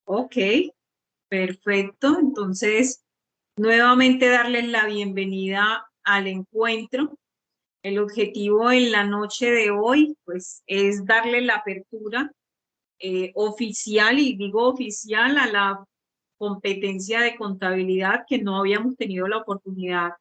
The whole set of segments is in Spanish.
Ok, perfecto. Entonces, nuevamente darles la bienvenida al encuentro. El objetivo en la noche de hoy, pues, es darle la apertura oficial, y digo oficial, a la competencia de contabilidad que no habíamos tenido la oportunidad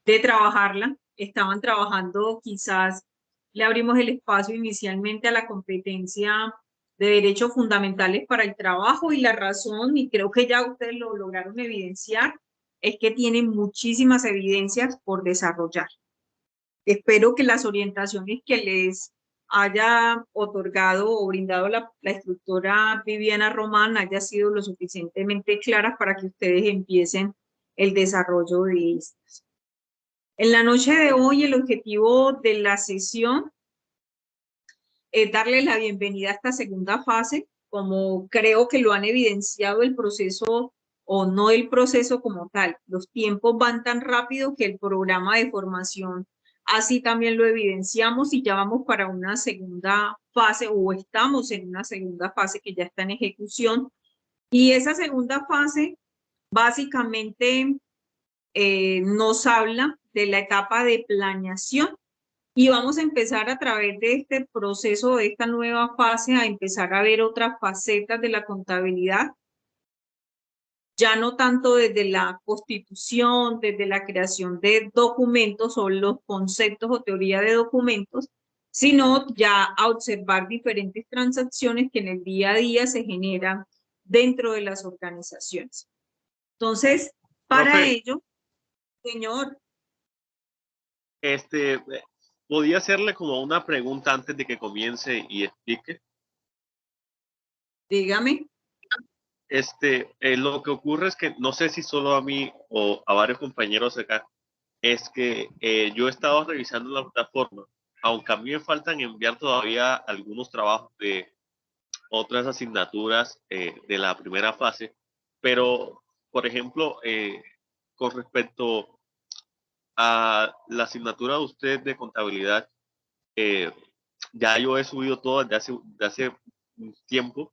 de trabajarla. Estaban trabajando, quizás le abrimos el espacio inicialmente a la competencia de derechos fundamentales para el trabajo, y la razón, y creo que ya ustedes lo lograron evidenciar, es que tienen muchísimas evidencias por desarrollar. Espero que las orientaciones que les haya otorgado o brindado la instructora Viviana Román haya sido lo suficientemente claras para que ustedes empiecen el desarrollo de estas. En la noche de hoy, el objetivo de la sesión es darles la bienvenida a esta segunda fase, como creo que lo han evidenciado el proceso, o no el proceso como tal. Los tiempos van tan rápido que el programa de formación así también lo evidenciamos, y ya vamos para una segunda fase, o estamos en una segunda fase que ya está en ejecución. Y esa segunda fase básicamente nos habla de la etapa de planeación, y vamos a empezar a través de este proceso, de esta nueva fase, a empezar a ver otras facetas de la contabilidad, ya no tanto desde la constitución, desde la creación de documentos o los conceptos o teoría de documentos, sino ya a observar diferentes transacciones que en el día a día se generan dentro de las organizaciones. Entonces, para Profe, ello, señor, este, ¿podía hacerle como una pregunta antes de que comience y explique? dígame. Lo que ocurre es que no sé si solo a mí o a varios compañeros acá, es que yo he estado revisando la plataforma, aunque a mí me faltan enviar todavía algunos trabajos de otras asignaturas de la primera fase, pero, por ejemplo, con respecto a la asignatura de usted de contabilidad, eh, ya yo he subido todo desde hace un tiempo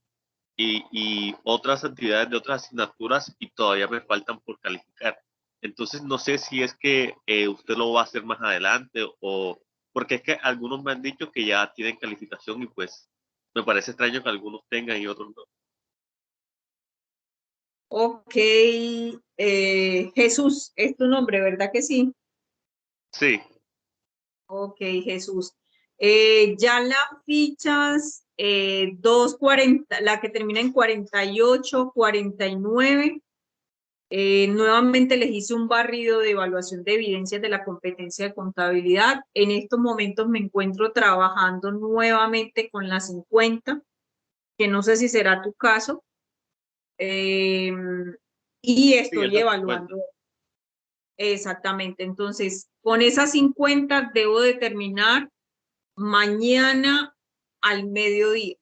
y otras actividades de otras asignaturas y todavía me faltan por calificar. Entonces no sé si es que usted lo va a hacer más adelante o porque es que algunos me han dicho que ya tienen calificación y pues me parece extraño que algunos tengan y otros no. Ok, Jesús, es tu nombre, ¿verdad que sí? Sí, Ok, Jesús. Ya las fichas 240, la que termina en 48, 49, nuevamente les hice un barrido de evaluación de evidencias de la competencia de contabilidad. En estos momentos me encuentro trabajando nuevamente con las 50, que no sé si será tu caso, eh, y sí, estoy eso cuenta. evaluando. Exactamente. Entonces, con esas 50 debo determinar mañana al mediodía.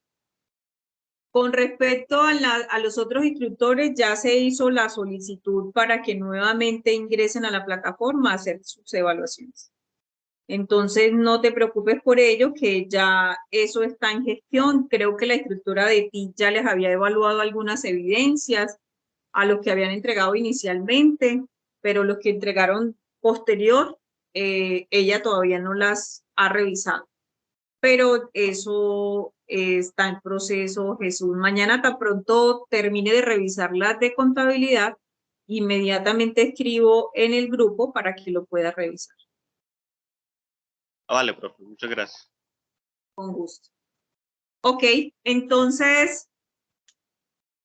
Con respecto a los otros instructores, ya se hizo la solicitud para que nuevamente ingresen a la plataforma a hacer sus evaluaciones. Entonces, no te preocupes por ello, que ya eso está en gestión. Creo que la instructora de ti ya les había evaluado algunas evidencias a los que habían entregado inicialmente, pero los que entregaron posterior, ella todavía no las ha revisado. Pero eso está en proceso, Jesús. Mañana tan pronto termine de revisar las de contabilidad, inmediatamente escribo en el grupo para que lo pueda revisar. Ah, vale, profe, muchas gracias. Con gusto. Ok, entonces,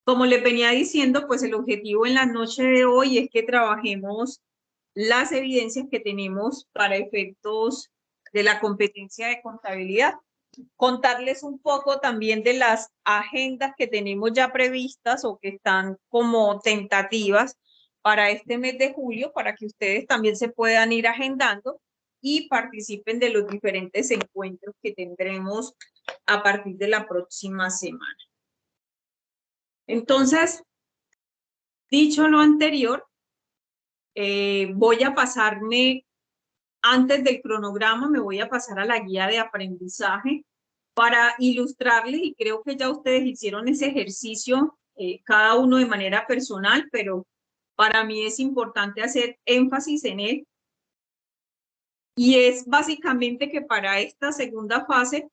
como les venía diciendo, pues el objetivo en la noche de hoy es que trabajemos las evidencias que tenemos para efectos de la competencia de contabilidad. Contarles un poco también de las agendas que tenemos ya previstas o que están como tentativas para este mes de julio, para que ustedes también se puedan ir agendando y participen de los diferentes encuentros que tendremos a partir de la próxima semana. Entonces, dicho lo anterior, voy a pasarme, antes del cronograma, me voy a pasar a la guía de aprendizaje para ilustrarles, y creo que ya ustedes hicieron ese ejercicio cada uno de manera personal, pero para mí es importante hacer énfasis en él. Y es básicamente que para esta segunda fase,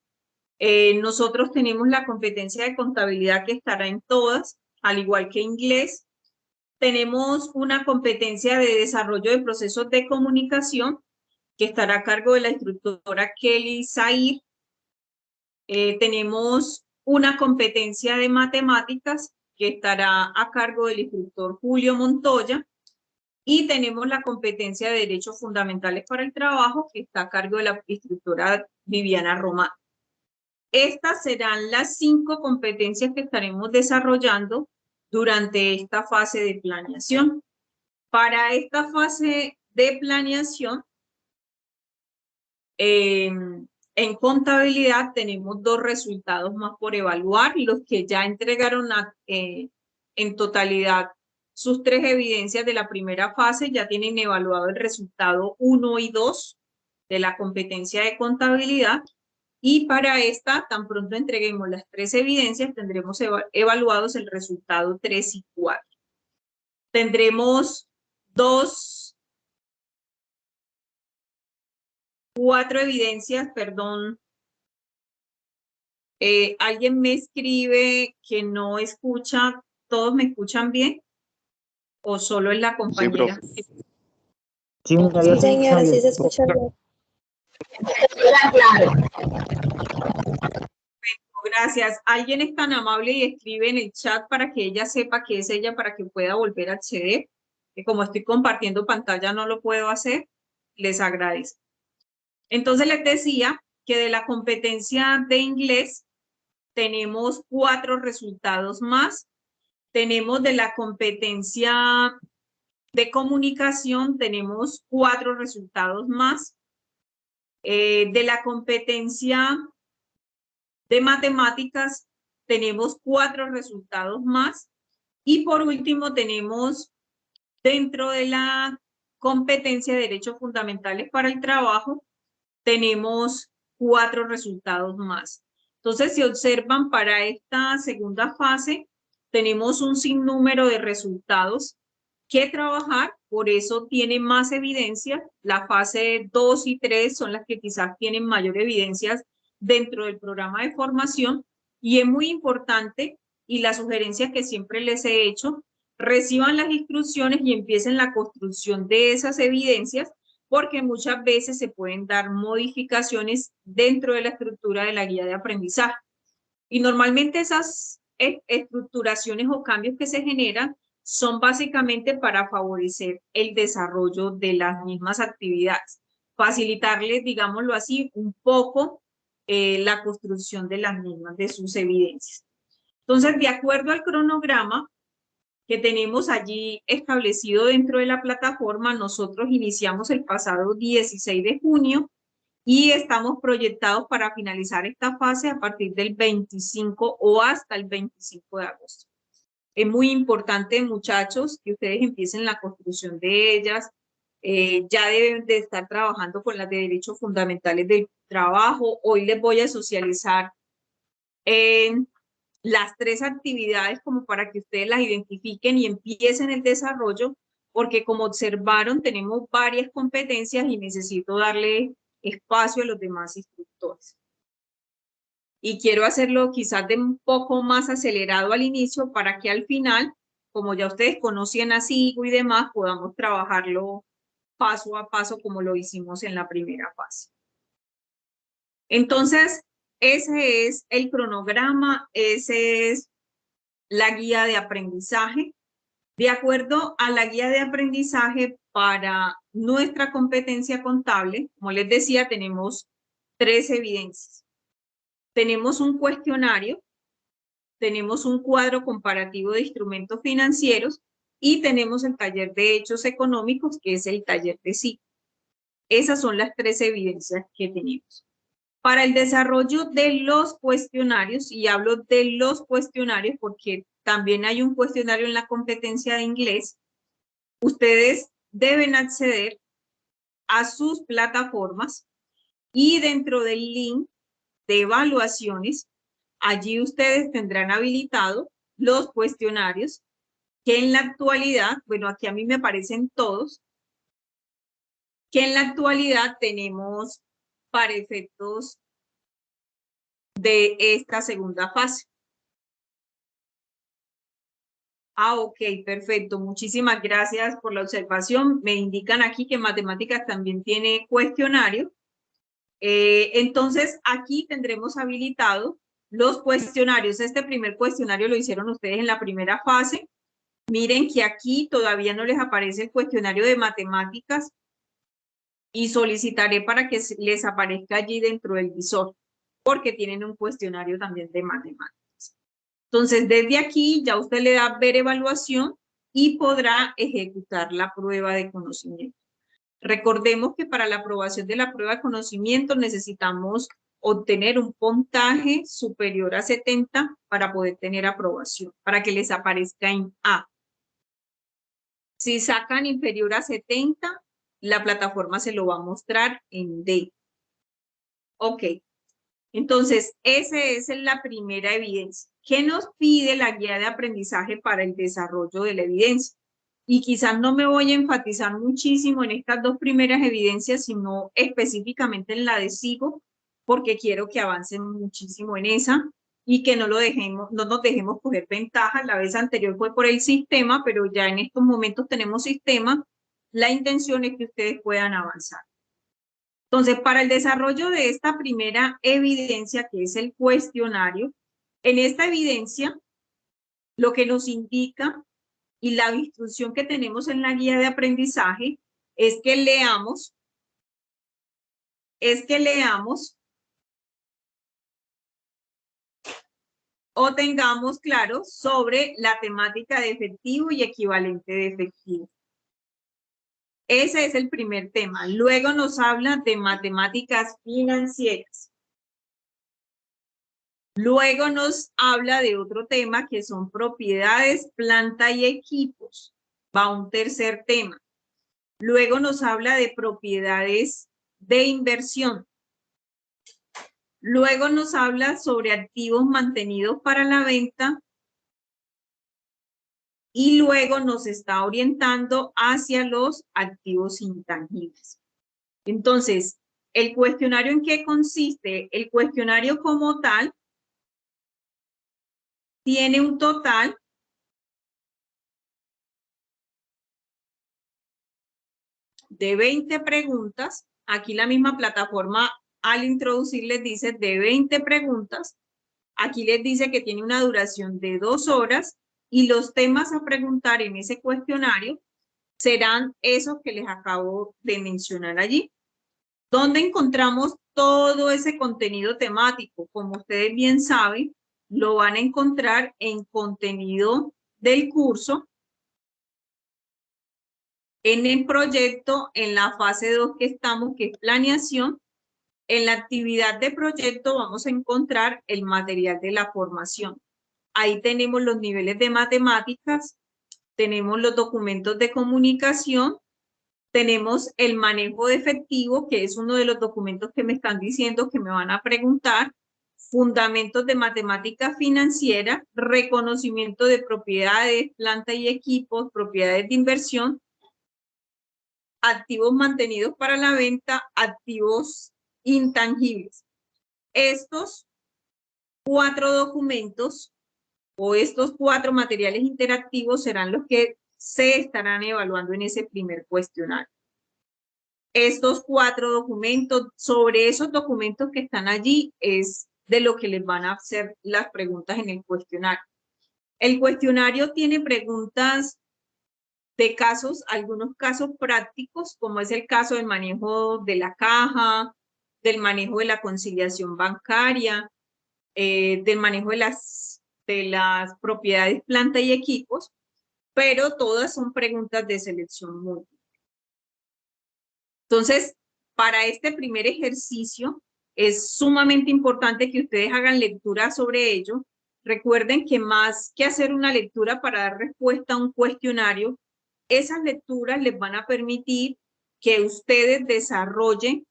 nosotros tenemos la competencia de contabilidad que estará en todas, al igual que inglés. Tenemos una competencia de desarrollo de procesos de comunicación que estará a cargo de la instructora Kelly Zair. Tenemos una competencia de matemáticas que estará a cargo del instructor Julio Montoya. Y tenemos la competencia de derechos fundamentales para el trabajo que está a cargo de la instructora Viviana Román. Estas serán las 5 competencias que estaremos desarrollando durante esta fase de planeación. Para esta fase de planeación, en contabilidad tenemos 2 resultados más por evaluar. Los que ya entregaron en totalidad sus 3 evidencias de la primera fase ya tienen evaluado el resultado 1 y 2 de la competencia de contabilidad. Y para esta, tan pronto entreguemos las 3 evidencias, tendremos evaluados el resultado 3 y 4. Tendremos 4 evidencias, perdón. Alguien me escribe que no escucha. ¿Todos me escuchan bien? ¿O solo es la compañera? Sí, señora, sí se escucha bien. Claro. Gracias. Alguien es tan amable y escribe en el chat para que ella sepa que es ella, para que pueda volver a acceder. Que como estoy compartiendo pantalla no lo puedo hacer. Les agradezco. Entonces les decía que de la competencia de inglés tenemos 4 resultados más. Tenemos de la competencia de comunicación, tenemos 4 resultados más. De la competencia de matemáticas, tenemos 4 resultados más. Y por último, tenemos dentro de la competencia de derechos fundamentales para el trabajo, tenemos 4 resultados más. Entonces, si observan, para esta segunda fase, tenemos un sinnúmero de resultados que trabajar, por eso tiene más evidencia. La fase 2 y 3 son las que quizás tienen mayor evidencias dentro del programa de formación, y es muy importante, y la sugerencia que siempre les he hecho, reciban las instrucciones y empiecen la construcción de esas evidencias, porque muchas veces se pueden dar modificaciones dentro de la estructura de la guía de aprendizaje. Y normalmente esas estructuraciones o cambios que se generan son básicamente para favorecer el desarrollo de las mismas actividades, facilitarles, digámoslo así, un poco la construcción de las mismas, de sus evidencias. Entonces, de acuerdo al cronograma que tenemos allí establecido dentro de la plataforma, nosotros iniciamos el pasado 16 de junio y estamos proyectados para finalizar esta fase a partir del 25 o hasta el 25 de agosto. Es muy importante, muchachos, que ustedes empiecen la construcción de ellas. Ya deben de estar trabajando con las de derechos fundamentales del trabajo. Hoy les voy a socializar en las 3 actividades como para que ustedes las identifiquen y empiecen el desarrollo, porque como observaron, tenemos varias competencias y necesito darle espacio a los demás instructores. Y quiero hacerlo quizás de un poco más acelerado al inicio para que al final, como ya ustedes conocían a SIGO y demás, podamos trabajarlo paso a paso como lo hicimos en la primera fase. Entonces, ese es el cronograma, ese es la guía de aprendizaje. De acuerdo a la guía de aprendizaje para nuestra competencia contable, como les decía, tenemos 3 evidencias. Tenemos un cuestionario, tenemos un cuadro comparativo de instrumentos financieros y tenemos el taller de hechos económicos, que es el taller de SIGO. Esas son las 3 evidencias que tenemos. Para el desarrollo de los cuestionarios, y hablo de los cuestionarios porque también hay un cuestionario en la competencia de inglés, ustedes deben acceder a sus plataformas y dentro del link de evaluaciones, allí ustedes tendrán habilitado los cuestionarios, que en la actualidad, bueno, aquí a mí me aparecen todos, que en la actualidad tenemos para efectos de esta segunda fase. Ah, ok, perfecto. Muchísimas gracias por la observación. Me indican aquí que matemáticas también tiene cuestionario. Entonces, aquí tendremos habilitado los cuestionarios. Este primer cuestionario lo hicieron ustedes en la primera fase. Miren que aquí todavía no les aparece el cuestionario de matemáticas y solicitaré para que les aparezca allí dentro del visor, porque tienen un cuestionario también de matemáticas. Entonces, desde aquí ya usted le da ver evaluación y podrá ejecutar la prueba de conocimiento. Recordemos que para la aprobación de la prueba de conocimiento necesitamos obtener un puntaje superior a 70 para poder tener aprobación, para que les aparezca en A. Si sacan inferior a 70, la plataforma se lo va a mostrar en D. Ok. Entonces, esa es la primera evidencia. ¿Qué nos pide la guía de aprendizaje para el desarrollo de la evidencia? Y quizás no me voy a enfatizar muchísimo en estas dos primeras evidencias, sino específicamente en la de SIGO, porque quiero que avancen muchísimo en esa y que no nos dejemos coger ventaja. La vez anterior fue por el sistema, pero ya en estos momentos tenemos sistema. La intención es que ustedes puedan avanzar. Entonces, para el desarrollo de esta primera evidencia, que es el cuestionario, en esta evidencia, lo que nos indica y la instrucción que tenemos en la guía de aprendizaje es que leamos o tengamos claro sobre la temática de efectivo y equivalente de efectivo. Ese es el primer tema. Luego nos habla de matemáticas financieras. Luego nos habla de otro tema que son propiedades, planta y equipos. Va un tercer tema. Luego nos habla de propiedades de inversión. Luego nos habla sobre activos mantenidos para la venta. Y luego nos está orientando hacia los activos intangibles. Entonces, ¿el cuestionario en qué consiste? El cuestionario como tal tiene un total de 20 preguntas. Aquí la misma plataforma al introducir les dice de 20 preguntas. Aquí les dice que tiene una duración de 2 horas y los temas a preguntar en ese cuestionario serán esos que les acabo de mencionar allí. ¿Dónde encontramos todo ese contenido temático? Como ustedes bien saben, lo van a encontrar en contenido del curso, en el proyecto, en la fase 2 que estamos, que es planeación. En la actividad de proyecto vamos a encontrar el material de la formación. Ahí tenemos los niveles de matemáticas, tenemos los documentos de comunicación, tenemos el manejo de efectivo, que es uno de los documentos que me están diciendo que me van a preguntar, fundamentos de matemática financiera, reconocimiento de propiedades, planta y equipos, propiedades de inversión, activos mantenidos para la venta, activos intangibles. Estos 4 documentos o estos 4 materiales interactivos serán los que se estarán evaluando en ese primer cuestionario. Estos 4 documentos, sobre esos documentos que están allí, es de lo que les van a hacer las preguntas en el cuestionario. El cuestionario tiene preguntas de casos, algunos casos prácticos, como es el caso del manejo de la caja, del manejo de la conciliación bancaria, del manejo de las propiedades, planta y equipos, pero todas son preguntas de selección múltiple. Entonces, para este primer ejercicio, es sumamente importante que ustedes hagan lectura sobre ello. Recuerden que más que hacer una lectura para dar respuesta a un cuestionario, esas lecturas les van a permitir que ustedes desarrollen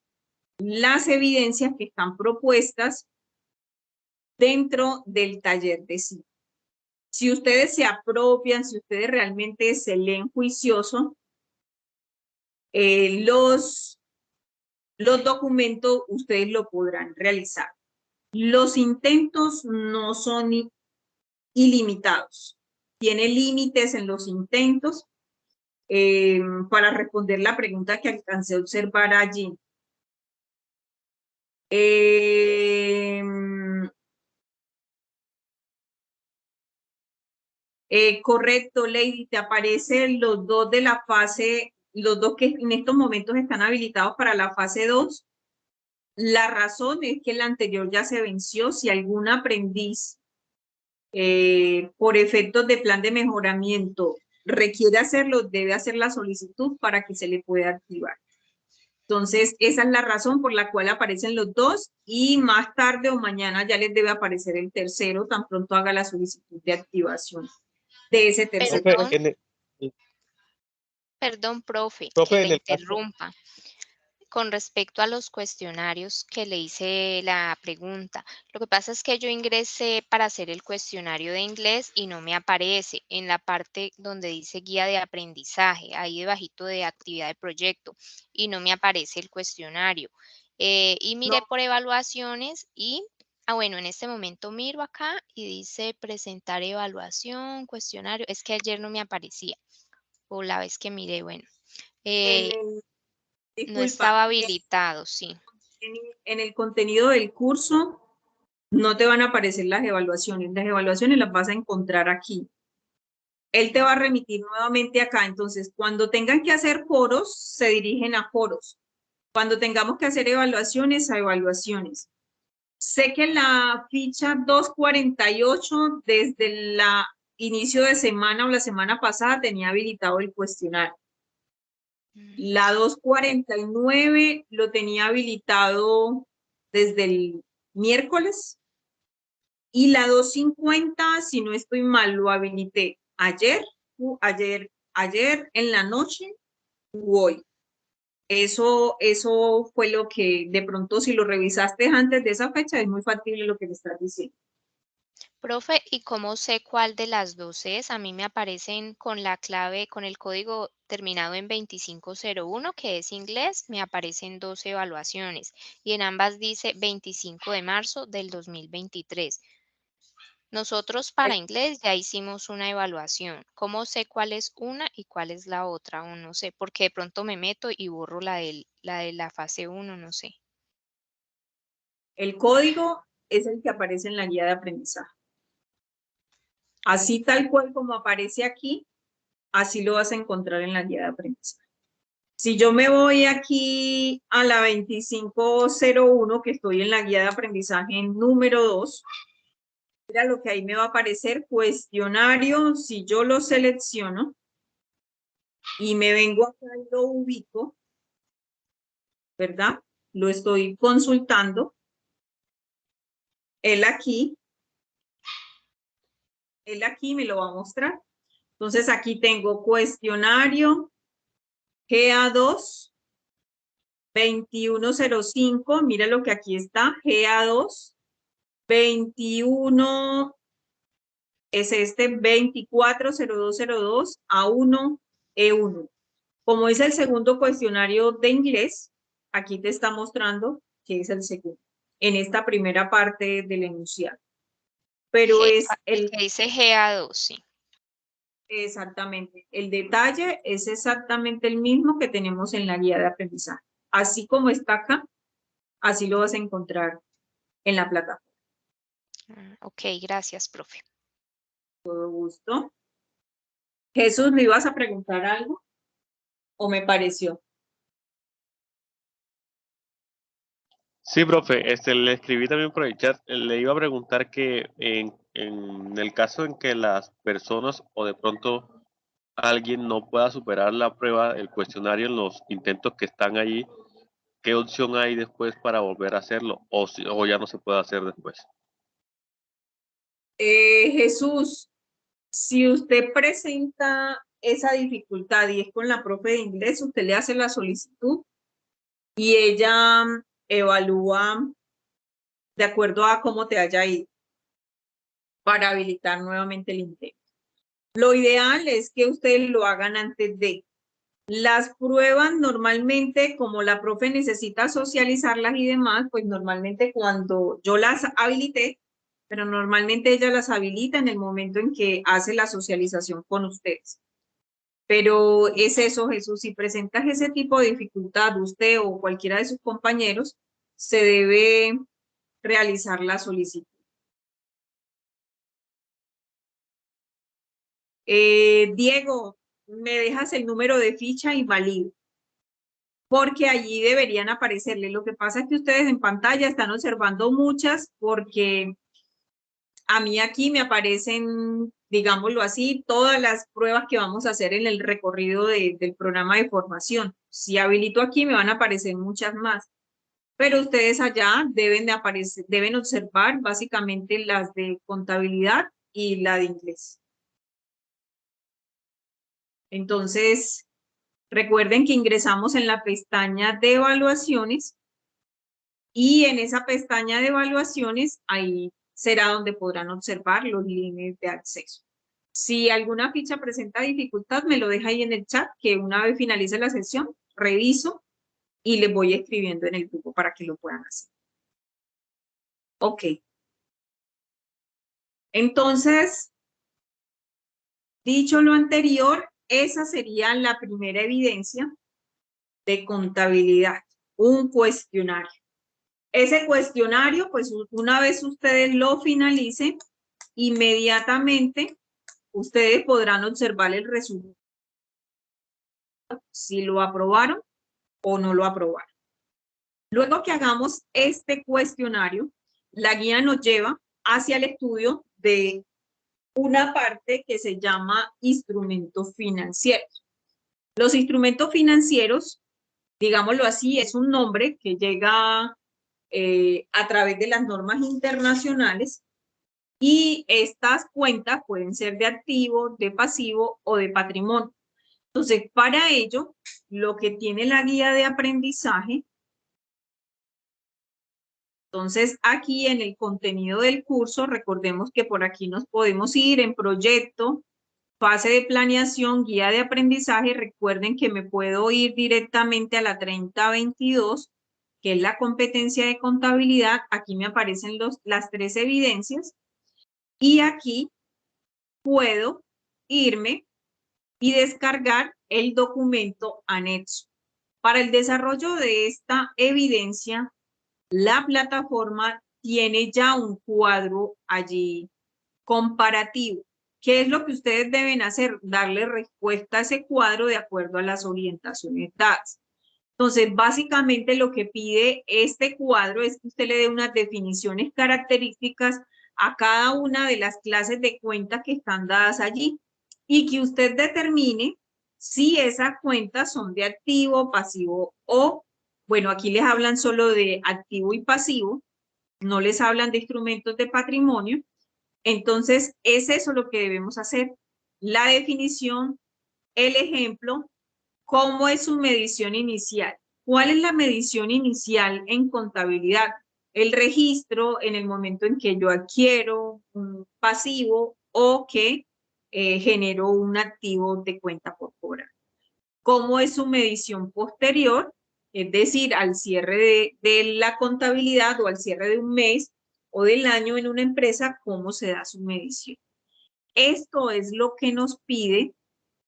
las evidencias que están propuestas dentro del taller de SIGO. Si ustedes se apropian, si ustedes realmente se leen juicioso, los documentos ustedes lo podrán realizar. Los intentos no son ilimitados. Tiene límites en los intentos. Para responder la pregunta que alcancé a observar allí. Correcto, Lady, te aparecen los dos de la fase, los dos que en estos momentos están habilitados para la fase 2. La razón es que el anterior ya se venció. Si algún aprendiz, por efectos de plan de mejoramiento, requiere hacerlo, debe hacer la solicitud para que se le pueda activar. Entonces, esa es la razón por la cual aparecen los dos y más tarde o mañana ya les debe aparecer el tercero, tan pronto haga la solicitud de activación de ese tercer. Perdón, profe, que le interrumpa. Con respecto a los cuestionarios que le hice la pregunta, lo que pasa es que yo ingresé para hacer el cuestionario de inglés y no me aparece en la parte donde dice guía de aprendizaje, ahí debajito de actividad de proyecto, y no me aparece el cuestionario. Y miré por evaluaciones y, bueno, en este momento miro acá y dice presentar evaluación, cuestionario, es que ayer no me aparecía, o la vez que miré, bueno. Disculpa, no estaba habilitado, sí. En el contenido del curso no te van a aparecer las evaluaciones las vas a encontrar aquí. Él te va a remitir nuevamente acá, entonces cuando tengan que hacer foros, se dirigen a foros. Cuando tengamos que hacer evaluaciones, a evaluaciones. Sé que la ficha 248 desde el inicio de semana o la semana pasada tenía habilitado el cuestionario. La 249 lo tenía habilitado desde el miércoles. Y la 250, si no estoy mal, lo habilité ayer en la noche u hoy. Eso fue lo que, de pronto, si lo revisaste antes de esa fecha, es muy factible lo que me estás diciendo. Profe, ¿y cómo sé cuál de las dos es? A mí me aparecen con la clave, con el código terminado en 2501, que es inglés, me aparecen 2 evaluaciones y en ambas dice 25 de marzo del 2023. Nosotros para inglés ya hicimos una evaluación. ¿Cómo sé cuál es una y cuál es la otra? O no sé, porque de pronto me meto y borro la de la fase 1, no sé. El código es el que aparece en la guía de aprendizaje. Así tal cual como aparece aquí, así lo vas a encontrar en la guía de aprendizaje. Si yo me voy aquí a la 2501, que estoy en la guía de aprendizaje número 2, mira lo que ahí me va a aparecer, cuestionario. Si yo lo selecciono y me vengo acá y lo ubico, ¿verdad? Lo estoy consultando. Él aquí me lo va a mostrar. Entonces aquí tengo cuestionario GA2 2105. Mira lo que aquí está, GA2 21 es este 240202 A1 E1. Como es el segundo cuestionario de inglés, aquí te está mostrando que es el segundo, en esta primera parte del enunciado. Pero es el que dice GA2, sí. Exactamente. El detalle es exactamente el mismo que tenemos en la guía de aprendizaje. Así como está acá, así lo vas a encontrar en la plataforma. Ok, gracias, profe. Todo gusto. Jesús, ¿me ibas a preguntar algo? ¿O me pareció? Sí, profe, le escribí también por el chat, le iba a preguntar que en el caso en que las personas o de pronto alguien no pueda superar la prueba, el cuestionario en los intentos que están allí, ¿qué opción hay después para volver a hacerlo? O ya no se puede hacer después. Jesús, si usted presenta esa dificultad y es con la profe de inglés, usted le hace la solicitud y ella evalúa de acuerdo a cómo te haya ido. para habilitar nuevamente el intento. Lo ideal es que ustedes lo hagan antes de. Las pruebas normalmente, como la profe necesita socializarlas y demás, pues normalmente cuando yo las habilité, pero normalmente ella las habilita en el momento en que hace la socialización con ustedes. Pero es eso, Jesús, si presentas ese tipo de dificultad, usted o cualquiera de sus compañeros, se debe realizar la solicitud. Diego, me dejas el número de ficha y valido, porque allí deberían aparecerle. Lo que pasa es que ustedes en pantalla están observando muchas, porque a mí aquí me aparecen, digámoslo así, todas las pruebas que vamos a hacer en el recorrido del programa de formación. Si habilito aquí, me van a aparecer muchas más. Pero ustedes allá deben de aparecer, deben observar básicamente las de contabilidad y la de inglés. Entonces, recuerden que ingresamos en la pestaña de evaluaciones y en esa pestaña de evaluaciones ahí será donde podrán observar los límites de acceso. Si alguna ficha presenta dificultad, me lo deja ahí en el chat, que una vez finalice la sesión, reviso y les voy escribiendo en el grupo para que lo puedan hacer. Ok. Entonces, dicho lo anterior, esa sería la primera evidencia de contabilidad, un cuestionario. Ese cuestionario, pues una vez ustedes lo finalicen, inmediatamente ustedes podrán observar el resultado, si lo aprobaron o no lo aprobaron. Luego que hagamos este cuestionario, la guía nos lleva hacia el estudio de una parte que se llama instrumentos financieros. Los instrumentos financieros, digámoslo así, es un nombre que llega a través de las normas internacionales y estas cuentas pueden ser de activo, de pasivo o de patrimonio. Entonces, para ello, lo que tiene la guía de aprendizaje, entonces aquí en el contenido del curso, recordemos que por aquí nos podemos ir en proyecto, fase de planeación, guía de aprendizaje. Recuerden que me puedo ir directamente a la 3022, que es la competencia de contabilidad. Aquí me aparecen las 3 evidencias y aquí puedo irme y descargar el documento anexo. Para el desarrollo de esta evidencia, la plataforma tiene ya un cuadro allí comparativo. ¿Qué es lo que ustedes deben hacer? Darle respuesta a ese cuadro de acuerdo a las orientaciones dadas. Entonces, básicamente lo que pide este cuadro es que usted le dé unas definiciones características a cada una de las clases de cuentas que están dadas allí y que usted determine si esas cuentas son de activo, pasivo o, bueno, aquí les hablan solo de activo y pasivo, no les hablan de instrumentos de patrimonio. Entonces, es eso lo que debemos hacer. La definición, el ejemplo, ¿cómo es su medición inicial? ¿Cuál es la medición inicial en contabilidad? El registro en el momento en que yo adquiero un pasivo o que genero un activo de cuenta por cobrar. ¿Cómo es su medición posterior? Es decir, al cierre de la contabilidad o al cierre de un mes o del año en una empresa, ¿cómo se da su medición? Esto es lo que nos pide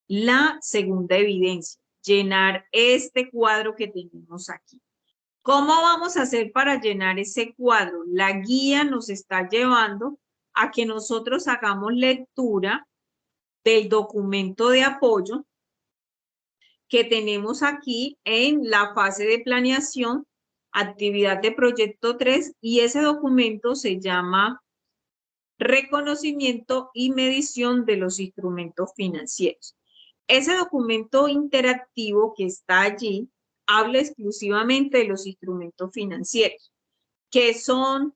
la segunda evidencia, llenar este cuadro que tenemos aquí. ¿Cómo vamos a hacer para llenar ese cuadro? La guía nos está llevando a que nosotros hagamos lectura del documento de apoyo que tenemos aquí en la fase de planeación, actividad de proyecto 3, y ese documento se llama Reconocimiento y medición de los instrumentos financieros. Ese documento interactivo que está allí habla exclusivamente de los instrumentos financieros, que son,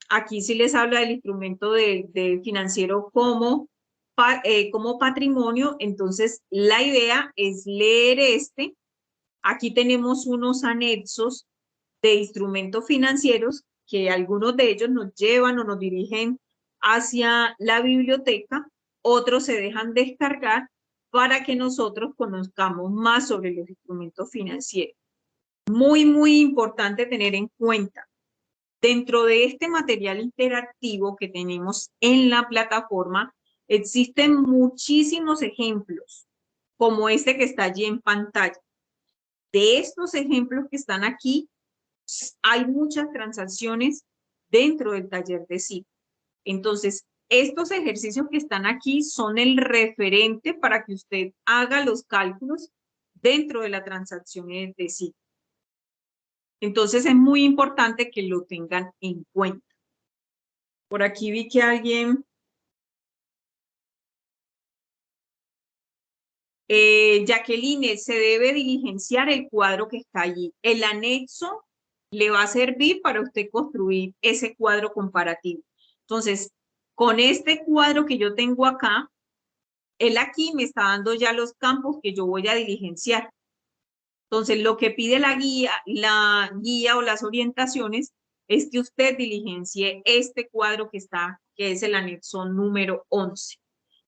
aquí sí les habla del instrumento de financiero como patrimonio. Entonces, la idea es leer este. Aquí tenemos unos anexos de instrumentos financieros que algunos de ellos nos llevan o nos dirigen hacia la biblioteca, otros se dejan descargar para que nosotros conozcamos más sobre los instrumentos financieros. Muy, muy importante tener en cuenta, dentro de este material interactivo que tenemos en la plataforma, existen muchísimos ejemplos, como este que está allí en pantalla. De estos ejemplos que están aquí, hay muchas transacciones dentro del taller de SIGO. Entonces, estos ejercicios que están aquí son el referente para que usted haga los cálculos dentro de la transacción de SIGO. Entonces, es muy importante que lo tengan en cuenta. Por aquí vi que alguien... Jacqueline, se debe diligenciar el cuadro que está allí. El anexo le va a servir para usted construir ese cuadro comparativo. Entonces, con este cuadro que yo tengo acá, él aquí me está dando ya los campos que yo voy a diligenciar. Entonces, lo que pide la guía o las orientaciones es que usted diligencie este cuadro que está, que es el anexo número 11.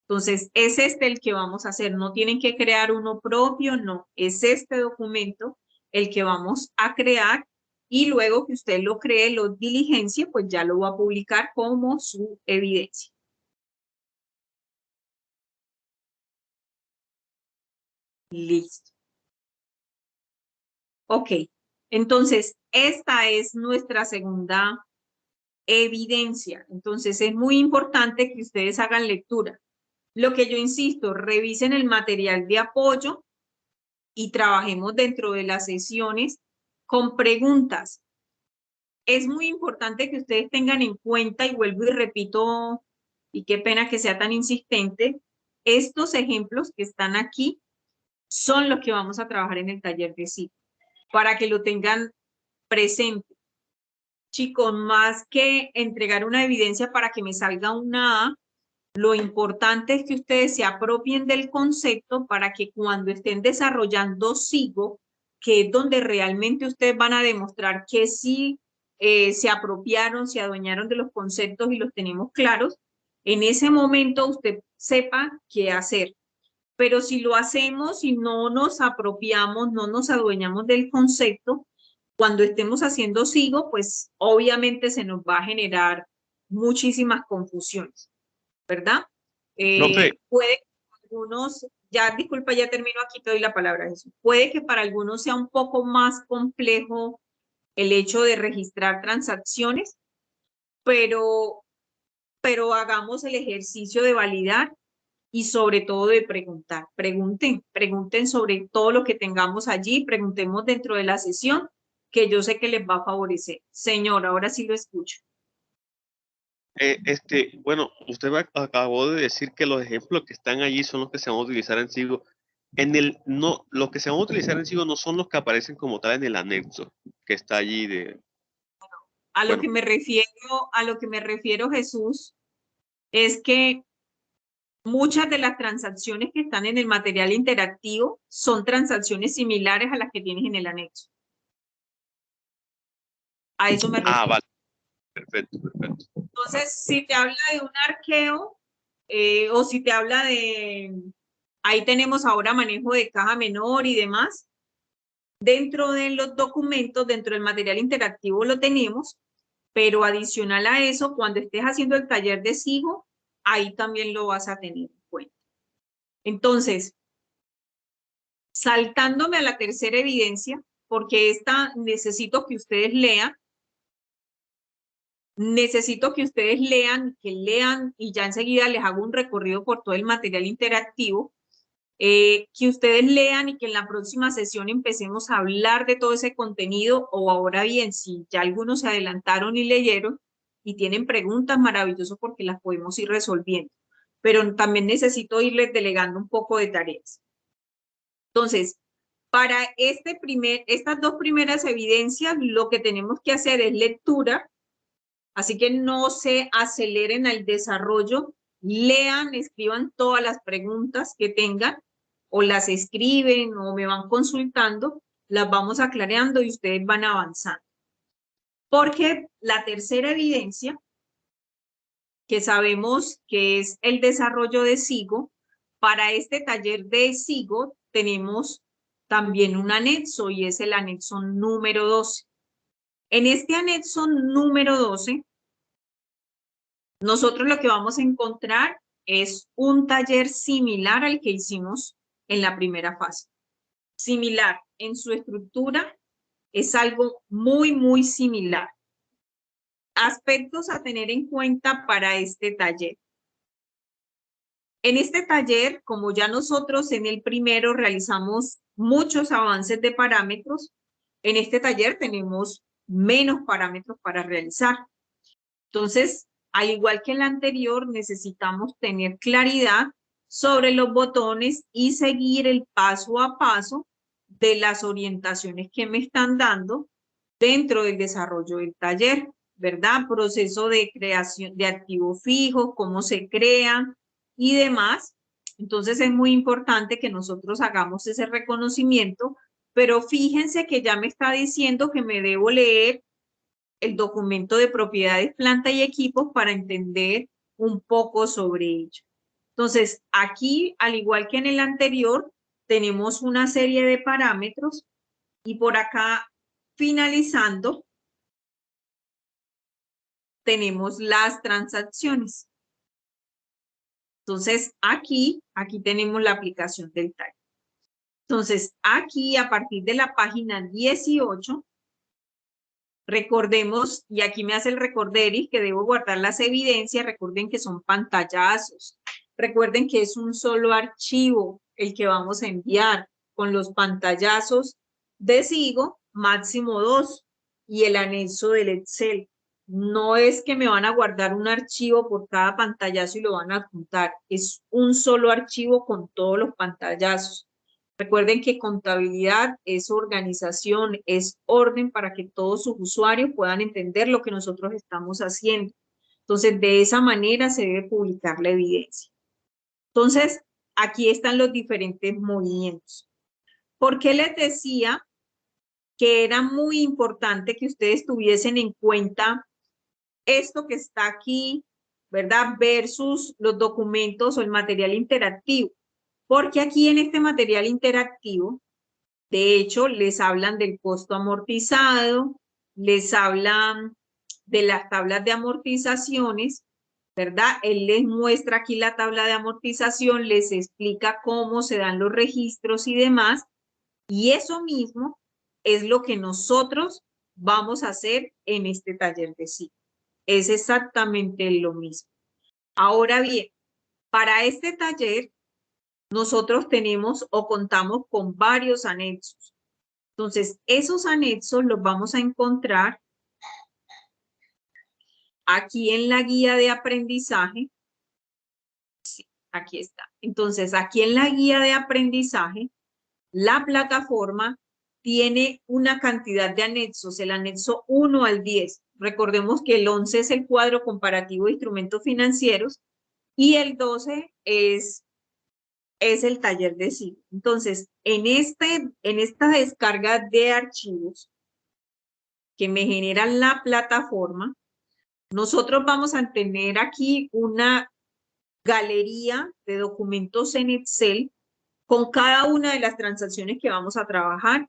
Entonces, es este el que vamos a hacer. No tienen que crear uno propio, no. Es este documento el que vamos a crear y luego que usted lo cree, lo diligencie, pues ya lo va a publicar como su evidencia. Listo. Ok. Entonces, esta es nuestra segunda evidencia. Entonces, es muy importante que ustedes hagan lectura. Lo que yo insisto, revisen el material de apoyo y trabajemos dentro de las sesiones con preguntas. Es muy importante que ustedes tengan en cuenta, y vuelvo y repito, y qué pena que sea tan insistente, estos ejemplos que están aquí son los que vamos a trabajar en el taller de SIGO, para que lo tengan presente. Chicos, más que entregar una evidencia para que me salga una A, lo importante es que ustedes se apropien del concepto para que cuando estén desarrollando SIGO, que es donde realmente ustedes van a demostrar que sí se apropiaron, se adueñaron de los conceptos y los tenemos claros, en ese momento usted sepa qué hacer. Pero si lo hacemos y no nos apropiamos, no nos adueñamos del concepto, cuando estemos haciendo SIGO, pues obviamente se nos va a generar muchísimas confusiones, ¿verdad? Puede que para algunos, ya disculpa, ya termino aquí, te doy la palabra, Jesús. Puede que para algunos sea un poco más complejo el hecho de registrar transacciones, pero hagamos el ejercicio de validar y sobre todo de preguntar. Pregunten sobre todo lo que tengamos allí, preguntemos dentro de la sesión, que yo sé que les va a favorecer. Señor, ahora sí lo escucho. Bueno, usted acabó de decir que los ejemplos que están allí son los que se van a utilizar en SIGO. Los que se van a utilizar en SIGO no son los que aparecen como tal en el anexo que está allí A lo que me refiero, Jesús, es que muchas de las transacciones que están en el material interactivo son transacciones similares a las que tienes en el anexo. A eso me refiero. Ah, vale. Perfecto. Entonces, si te habla de un arqueo, o si te habla de... Ahí tenemos ahora manejo de caja menor y demás. Dentro de los documentos, dentro del material interactivo lo tenemos, pero adicional a eso, cuando estés haciendo el taller de SIGO, ahí también lo vas a tener en cuenta. Entonces, saltándome a la tercera evidencia, porque esta necesito que ustedes lean, que lean y ya enseguida les hago un recorrido por todo el material interactivo, que ustedes lean y que en la próxima sesión empecemos a hablar de todo ese contenido, o ahora bien, si ya algunos se adelantaron y leyeron y tienen preguntas, maravilloso, porque las podemos ir resolviendo, pero también necesito irles delegando un poco de tareas. Entonces, para estas dos primeras evidencias, lo que tenemos que hacer es lectura, así que no se aceleren al desarrollo, lean, escriban todas las preguntas que tengan, o las escriben o me van consultando, las vamos aclarando y ustedes van avanzando. Porque la tercera evidencia que sabemos que es el desarrollo de SIGO. Para este taller de SIGO tenemos también un anexo y es el anexo número 12. En este anexo número 12, nosotros lo que vamos a encontrar es un taller similar al que hicimos en la primera fase. Similar en su estructura, es algo muy, muy similar. Aspectos a tener en cuenta para este taller. En este taller, como ya nosotros en el primero realizamos muchos avances de parámetros, en este taller tenemos menos parámetros para realizar. Entonces, al igual que el anterior, necesitamos tener claridad sobre los botones y seguir el paso a paso de las orientaciones que me están dando dentro del desarrollo del taller, ¿verdad? Proceso de creación de activos fijos, cómo se crean y demás. Entonces es muy importante que nosotros hagamos ese reconocimiento, pero fíjense que ya me está diciendo que me debo leer el documento de propiedades, planta y equipos para entender un poco sobre ello. Entonces, aquí, al igual que en el anterior, tenemos una serie de parámetros y por acá, finalizando, tenemos las transacciones. Entonces, aquí tenemos la aplicación del taller. Entonces, aquí, a partir de la página 18, recordemos, y aquí me hace el recorderis que debo guardar las evidencias. Recuerden que son pantallazos. Recuerden que es un solo archivo el que vamos a enviar con los pantallazos de SIGO, máximo 2, y el anexo del Excel. No es que me van a guardar un archivo por cada pantallazo y lo van a adjuntar. Es un solo archivo con todos los pantallazos. Recuerden que contabilidad es organización, es orden para que todos sus usuarios puedan entender lo que nosotros estamos haciendo. Entonces, de esa manera se debe publicar la evidencia. Entonces, aquí están los diferentes movimientos. ¿Por qué les decía que era muy importante que ustedes tuviesen en cuenta esto que está aquí, ¿verdad? Versus los documentos o el material interactivo? Porque aquí en este material interactivo, de hecho, les hablan del costo amortizado, les hablan de las tablas de amortizaciones, ¿verdad? Él les muestra aquí la tabla de amortización, les explica cómo se dan los registros y demás, y eso mismo es lo que nosotros vamos a hacer en este taller de SIGO. Es exactamente lo mismo. Ahora bien, para este taller, nosotros tenemos o contamos con varios anexos. Entonces, esos anexos los vamos a encontrar aquí en la guía de aprendizaje. Sí, aquí está. Entonces, aquí en la guía de aprendizaje, la plataforma tiene una cantidad de anexos, el anexo 1 al 10. Recordemos que el 11 es el cuadro comparativo de instrumentos financieros y el 12 es el taller de SIGO. Entonces, en esta descarga de archivos que me genera la plataforma, nosotros vamos a tener aquí una galería de documentos en Excel con cada una de las transacciones que vamos a trabajar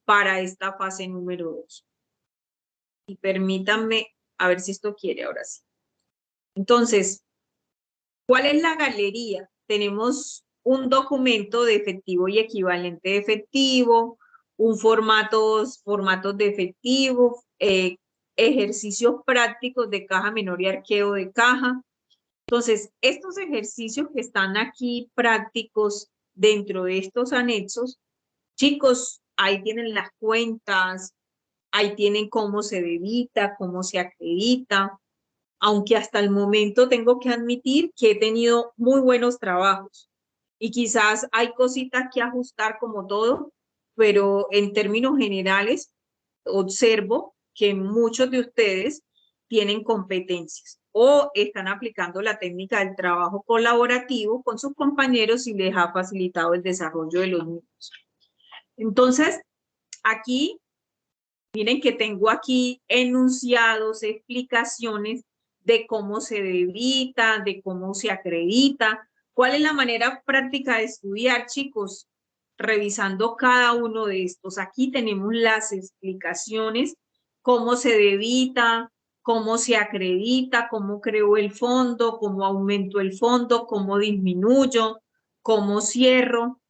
para esta fase número 2. Y permítanme a ver si esto quiere ahora sí. Entonces, ¿cuál es la galería? Tenemos un documento de efectivo y equivalente de efectivo, formatos de efectivo, ejercicios prácticos de caja menor y arqueo de caja. Entonces, estos ejercicios que están aquí prácticos dentro de estos anexos, chicos, ahí tienen las cuentas, ahí tienen cómo se debita, cómo se acredita, aunque hasta el momento tengo que admitir que he tenido muy buenos trabajos y quizás hay cositas que ajustar como todo, pero en términos generales observo que muchos de ustedes tienen competencias o están aplicando la técnica del trabajo colaborativo con sus compañeros y les ha facilitado el desarrollo de los mismos. Entonces, aquí, miren que tengo aquí enunciados, explicaciones de cómo se debita, de cómo se acredita. ¿Cuál es la manera práctica de estudiar, chicos? Revisando cada uno de estos. Aquí tenemos las explicaciones, cómo se debita, cómo se acredita, cómo creo el fondo, cómo aumento el fondo, cómo disminuyo, cómo cierro.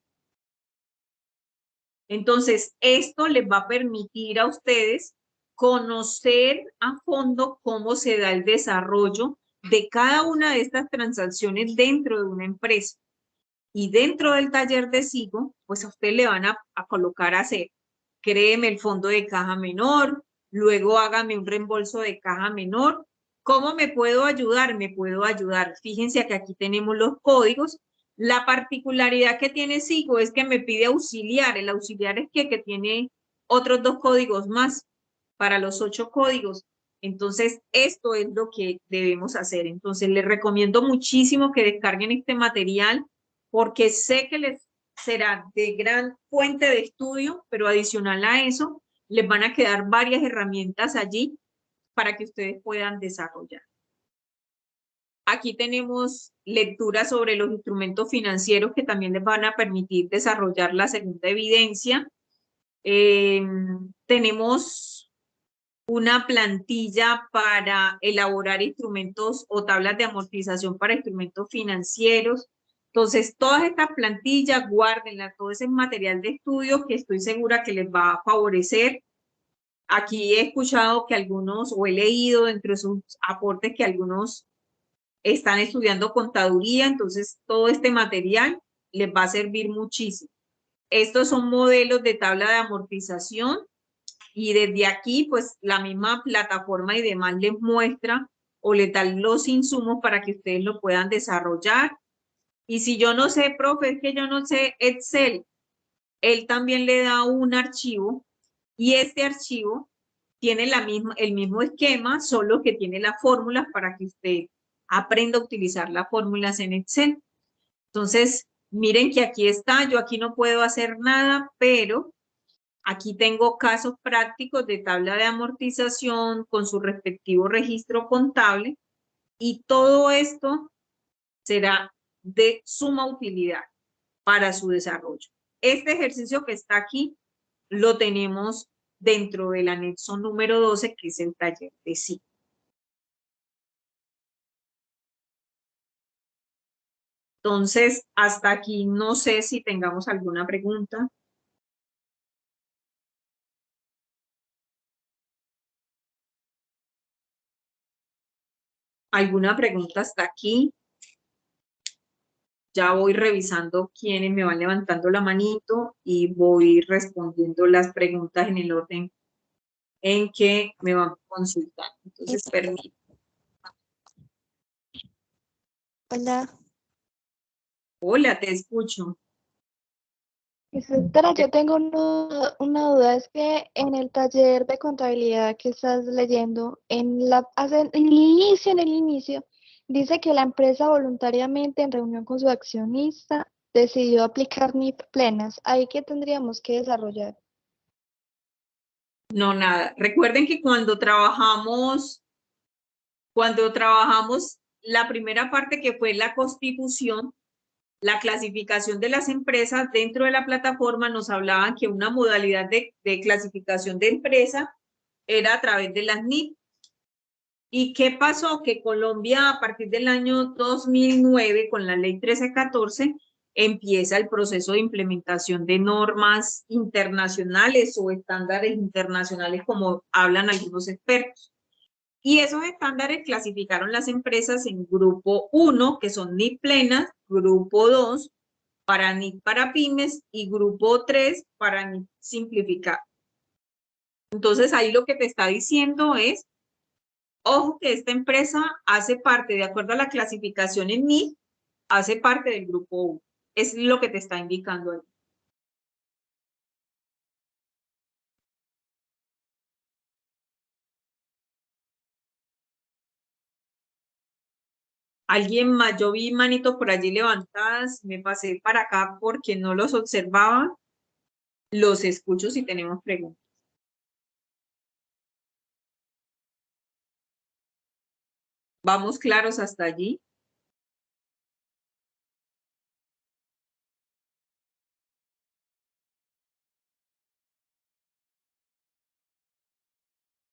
Entonces, esto les va a permitir a ustedes conocer a fondo cómo se da el desarrollo de cada una de estas transacciones dentro de una empresa. Y dentro del taller de SIGO, pues a usted le van a colocar a hacer, créeme el fondo de caja menor, luego hágame un reembolso de caja menor. ¿Cómo me puedo ayudar? Me puedo ayudar. Fíjense que aquí tenemos los códigos. La particularidad que tiene SIGO es que me pide auxiliar. El auxiliar es que tiene otros 2 códigos más para los 8 códigos. Entonces, esto es lo que debemos hacer. Entonces, les recomiendo muchísimo que descarguen este material porque sé que les será de gran fuente de estudio, pero adicional a eso, les van a quedar varias herramientas allí para que ustedes puedan desarrollar. Aquí tenemos lecturas sobre los instrumentos financieros que también les van a permitir desarrollar la segunda evidencia. Tenemos una plantilla para elaborar instrumentos o tablas de amortización para instrumentos financieros. Entonces, todas estas plantillas, guárdenlas, todo ese material de estudio que estoy segura que les va a favorecer. Aquí he escuchado que algunos, o he leído dentro de sus aportes que algunos están estudiando contaduría, entonces todo este material les va a servir muchísimo. Estos son modelos de tabla de amortización y desde aquí, pues la misma plataforma y demás les muestra o les da los insumos para que ustedes lo puedan desarrollar. Y si yo no sé, profe, es que yo no sé Excel, él también le da un archivo y este archivo tiene el mismo esquema, solo que tiene las fórmulas para que usted aprenda a utilizar las fórmulas en Excel. Entonces, miren que aquí está, yo aquí no puedo hacer nada, pero aquí tengo casos prácticos de tabla de amortización con su respectivo registro contable y todo esto será de suma utilidad para su desarrollo. Este ejercicio que está aquí lo tenemos dentro del anexo número 12, que es el taller de sí. Entonces, hasta aquí no sé si tengamos alguna pregunta. ¿Alguna pregunta hasta aquí? Ya voy revisando quiénes me van levantando la manito y voy respondiendo las preguntas en el orden en que me van consultando. Entonces, permítanme. Hola. Hola, te escucho. Doctora, yo tengo una duda, es que en el taller de contabilidad que estás leyendo, en el inicio, dice que la empresa voluntariamente en reunión con su accionista decidió aplicar NIP plenas. ¿Ahí qué tendríamos que desarrollar? No, nada. Recuerden que cuando trabajamos la primera parte que fue la constitución, la clasificación de las empresas dentro de la plataforma nos hablaban que una modalidad de clasificación de empresa era a través de las NIP. ¿Y qué pasó? Que Colombia a partir del año 2009 con la ley 1314 empieza el proceso de implementación de normas internacionales o estándares internacionales como hablan algunos expertos. Y esos estándares clasificaron las empresas en grupo 1, que son NIP plenas, grupo 2 para NIP para pymes y grupo 3 para NIP simplificado. Entonces ahí lo que te está diciendo es, ojo que esta empresa hace parte, de acuerdo a la clasificación en NIP, hace parte del grupo 1. Es lo que te está indicando ahí. ¿Alguien más? Yo vi manitos por allí levantadas, me pasé para acá porque no los observaba. Los escucho si tenemos preguntas. ¿Vamos claros hasta allí?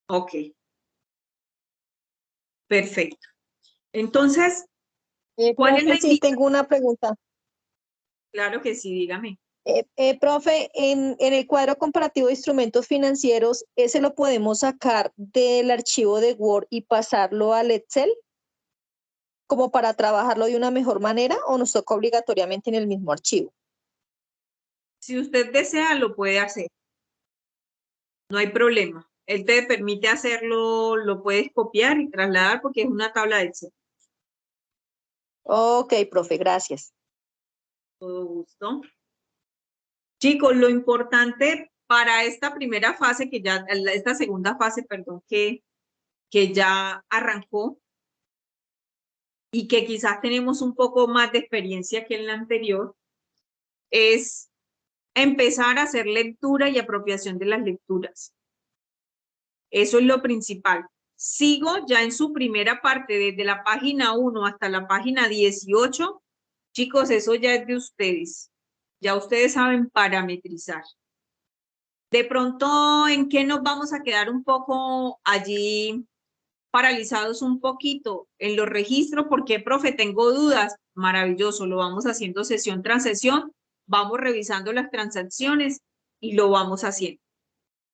Ok. Perfecto. Entonces, ¿cuál es la Profe, sí, invitación? tengo una pregunta. Claro que sí, dígame. Profe, en el cuadro comparativo de instrumentos financieros, ¿ese lo podemos sacar del archivo de Word y pasarlo al Excel? ¿Como para trabajarlo de una mejor manera o nos toca obligatoriamente en el mismo archivo? Si usted desea, lo puede hacer. No hay problema. Él te permite hacerlo, lo puedes copiar y trasladar porque es una tabla de Excel. Ok, profe, gracias. Todo gusto. Chicos, lo importante para esta primera fase, esta segunda fase, perdón, que ya arrancó y que quizás tenemos un poco más de experiencia que en la anterior, es empezar a hacer lectura y apropiación de las lecturas. Eso es lo principal. Sigo ya en su primera parte, desde la página 1 hasta la página 18. Chicos, eso ya es de ustedes. Ya ustedes saben parametrizar. De pronto, ¿en qué nos vamos a quedar un poco allí paralizados un poquito? En los registros, porque, profe, tengo dudas. Maravilloso, lo vamos haciendo sesión tras sesión. Vamos revisando las transacciones y lo vamos haciendo.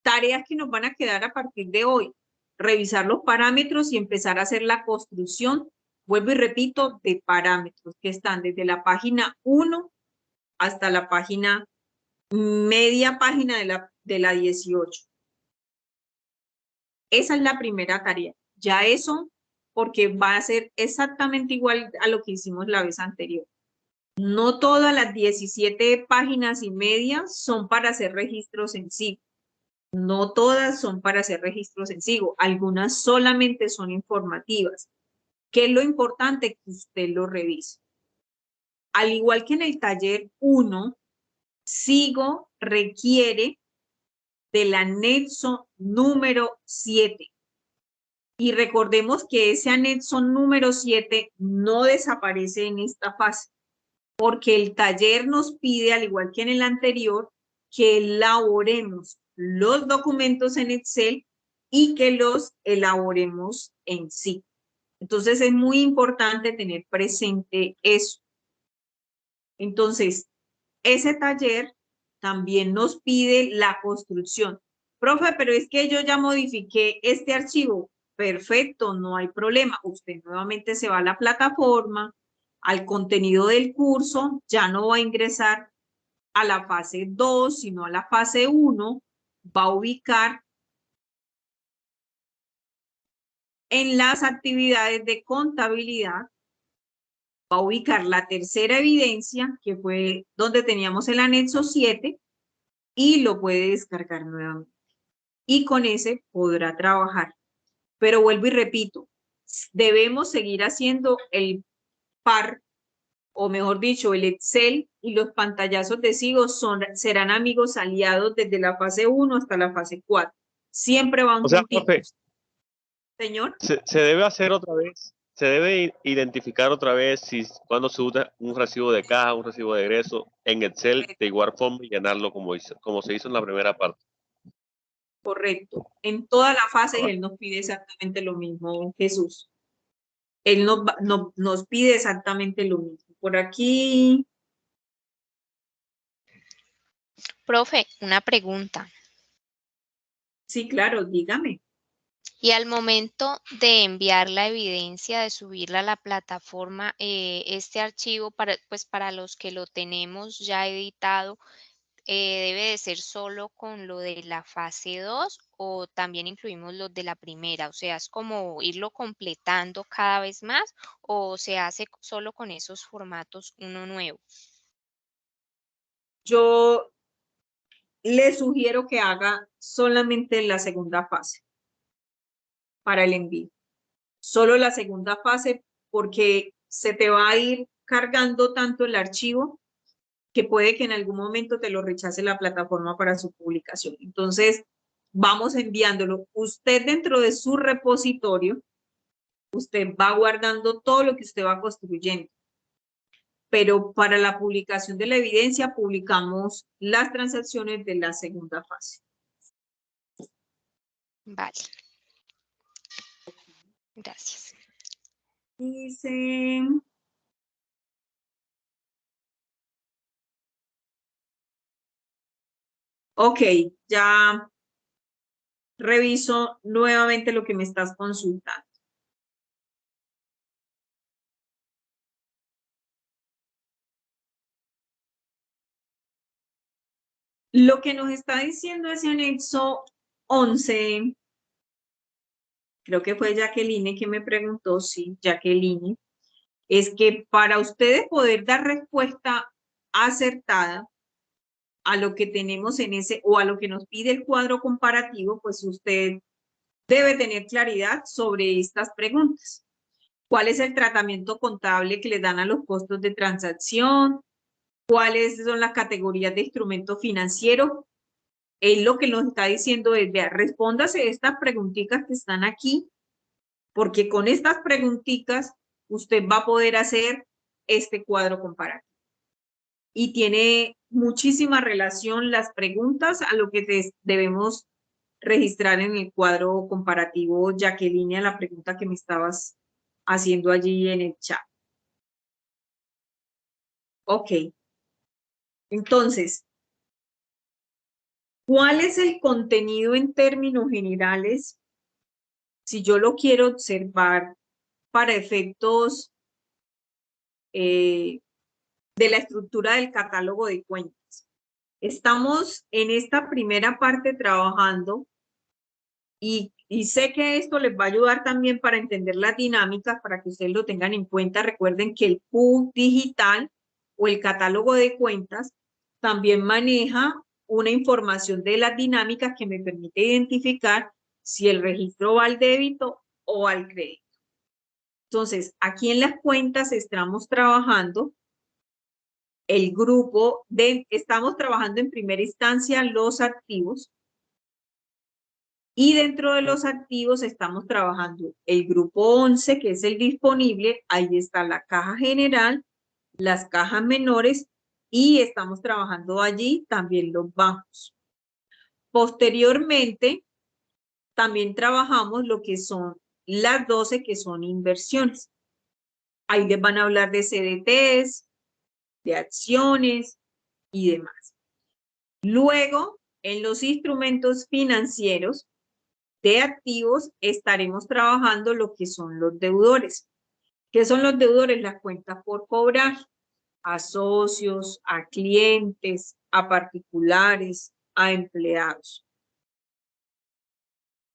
Tareas que nos van a quedar a partir de hoy. Revisar los parámetros y empezar a hacer la construcción, vuelvo y repito, de parámetros que están desde la página 1 hasta la página, media página de la 18. Esa es la primera tarea. Ya eso, porque va a ser exactamente igual a lo que hicimos la vez anterior. No todas las 17 páginas y media son para hacer registros en sí. No todas son para hacer registros en SIGO, algunas solamente son informativas. ¿Qué es lo importante? Que usted lo revise. Al igual que en el taller 1, SIGO requiere del anexo número 7. Y recordemos que ese anexo número 7 no desaparece en esta fase, porque el taller nos pide, al igual que en el anterior, que elaboremos los documentos en Excel y que los elaboremos en sí. Entonces es muy importante tener presente eso. Entonces, ese taller también nos pide la construcción. Profe, pero es que yo ya modifiqué este archivo. Perfecto, no hay problema. Usted nuevamente se va a la plataforma, al contenido del curso, ya no va a ingresar a la fase 2, sino a la fase 1, va a ubicar en las actividades de contabilidad, va a ubicar la tercera evidencia, que fue donde teníamos el anexo 7, y lo puede descargar nuevamente. Y con ese podrá trabajar. Pero vuelvo y repito, debemos seguir haciendo el par, o mejor dicho, el Excel y los pantallazos de SIGO serán amigos aliados desde la fase 1 hasta la fase 4. Siempre van juntitos. Profe, Señor. se debe hacer otra vez, se debe identificar otra vez cuando se usa un recibo de caja, un recibo de egreso en Excel, de igual forma y llenarlo como se hizo en la primera parte. Correcto. En toda la fase él nos pide exactamente lo mismo, Jesús. Él nos pide exactamente lo mismo. Por aquí. Profe, una pregunta. Sí, claro, dígame. Y al momento de enviar la evidencia, de subirla a la plataforma, este archivo, para los que lo tenemos ya editado, ¿debe de ser solo con lo de la fase 2 o también incluimos los de la primera? O sea, ¿es como irlo completando cada vez más o se hace solo con esos formatos uno nuevo? Yo le sugiero que haga solamente la segunda fase para el envío. Solo la segunda fase porque se te va a ir cargando tanto el archivo que puede que en algún momento te lo rechace la plataforma para su publicación. Entonces, vamos enviándolo. Usted dentro de su repositorio usted va guardando todo lo que usted va construyendo. Pero para la publicación de la evidencia, publicamos las transacciones de la segunda fase. Vale. Gracias. Dice... Ok, ya reviso nuevamente lo que me estás consultando. Lo que nos está diciendo ese anexo 11, creo que fue Jacqueline que me preguntó, sí, Jacqueline, es que para ustedes poder dar respuesta acertada a lo que tenemos en ese, o a lo que nos pide el cuadro comparativo, pues usted debe tener claridad sobre estas preguntas. ¿Cuál es el tratamiento contable que le dan a los costos de transacción? ¿Cuáles son las categorías de instrumentos financieros? Él lo que nos está diciendo es, vea, respóndase estas preguntitas que están aquí, porque con estas preguntitas usted va a poder hacer este cuadro comparativo. Y tiene muchísima relación las preguntas a lo que debemos registrar en el cuadro comparativo, Jacqueline, a la pregunta que me estabas haciendo allí en el chat. Ok. Entonces, ¿cuál es el contenido en términos generales? Si yo lo quiero observar para efectos de la estructura del catálogo de cuentas. Estamos en esta primera parte trabajando y sé que esto les va a ayudar también para entender las dinámicas, para que ustedes lo tengan en cuenta. Recuerden que el PUB digital o el catálogo de cuentas también maneja una información de las dinámicas que me permite identificar si el registro va al débito o al crédito. Entonces, aquí en las cuentas estamos trabajando el grupo estamos trabajando en primera instancia los activos y dentro de los activos estamos trabajando el grupo 11, que es el disponible, ahí está la caja general, las cajas menores y estamos trabajando allí también los bancos. Posteriormente, también trabajamos lo que son las 12, que son inversiones. Ahí les van a hablar de CDTs, de acciones y demás. Luego, en los instrumentos financieros de activos, estaremos trabajando lo que son los deudores. ¿Qué son los deudores? Las cuentas por cobrar a socios, a clientes, a particulares, a empleados.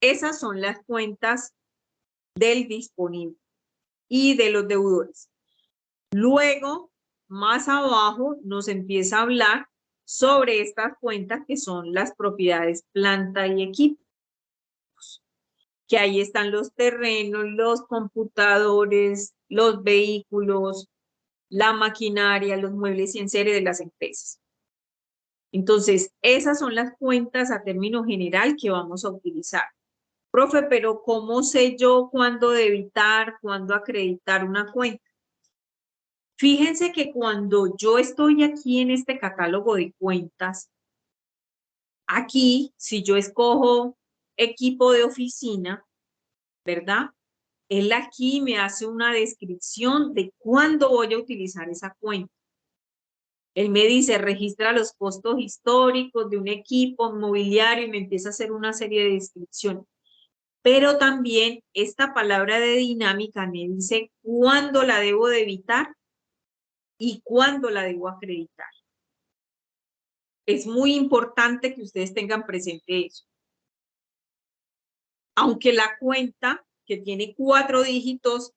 Esas son las cuentas del disponible y de los deudores. Luego, más abajo, nos empieza a hablar sobre estas cuentas que son las propiedades planta y equipos, que ahí están los terrenos, los computadores, los vehículos, la maquinaria, los muebles y enseres de las empresas. Entonces, esas son las cuentas a término general que vamos a utilizar. Profe, pero ¿cómo sé yo cuándo debitar, cuándo acreditar una cuenta? Fíjense que cuando yo estoy aquí en este catálogo de cuentas, aquí, si yo escojo equipo de oficina, ¿verdad? Él aquí me hace una descripción de cuándo voy a utilizar esa cuenta. Él me dice, registra los costos históricos de un equipo mobiliario y me empieza a hacer una serie de descripciones. Pero también esta palabra de dinámica me dice cuándo la debo debitar y cuándo la debo acreditar. Es muy importante que ustedes tengan presente eso. Aunque la cuenta, que tiene 4 dígitos,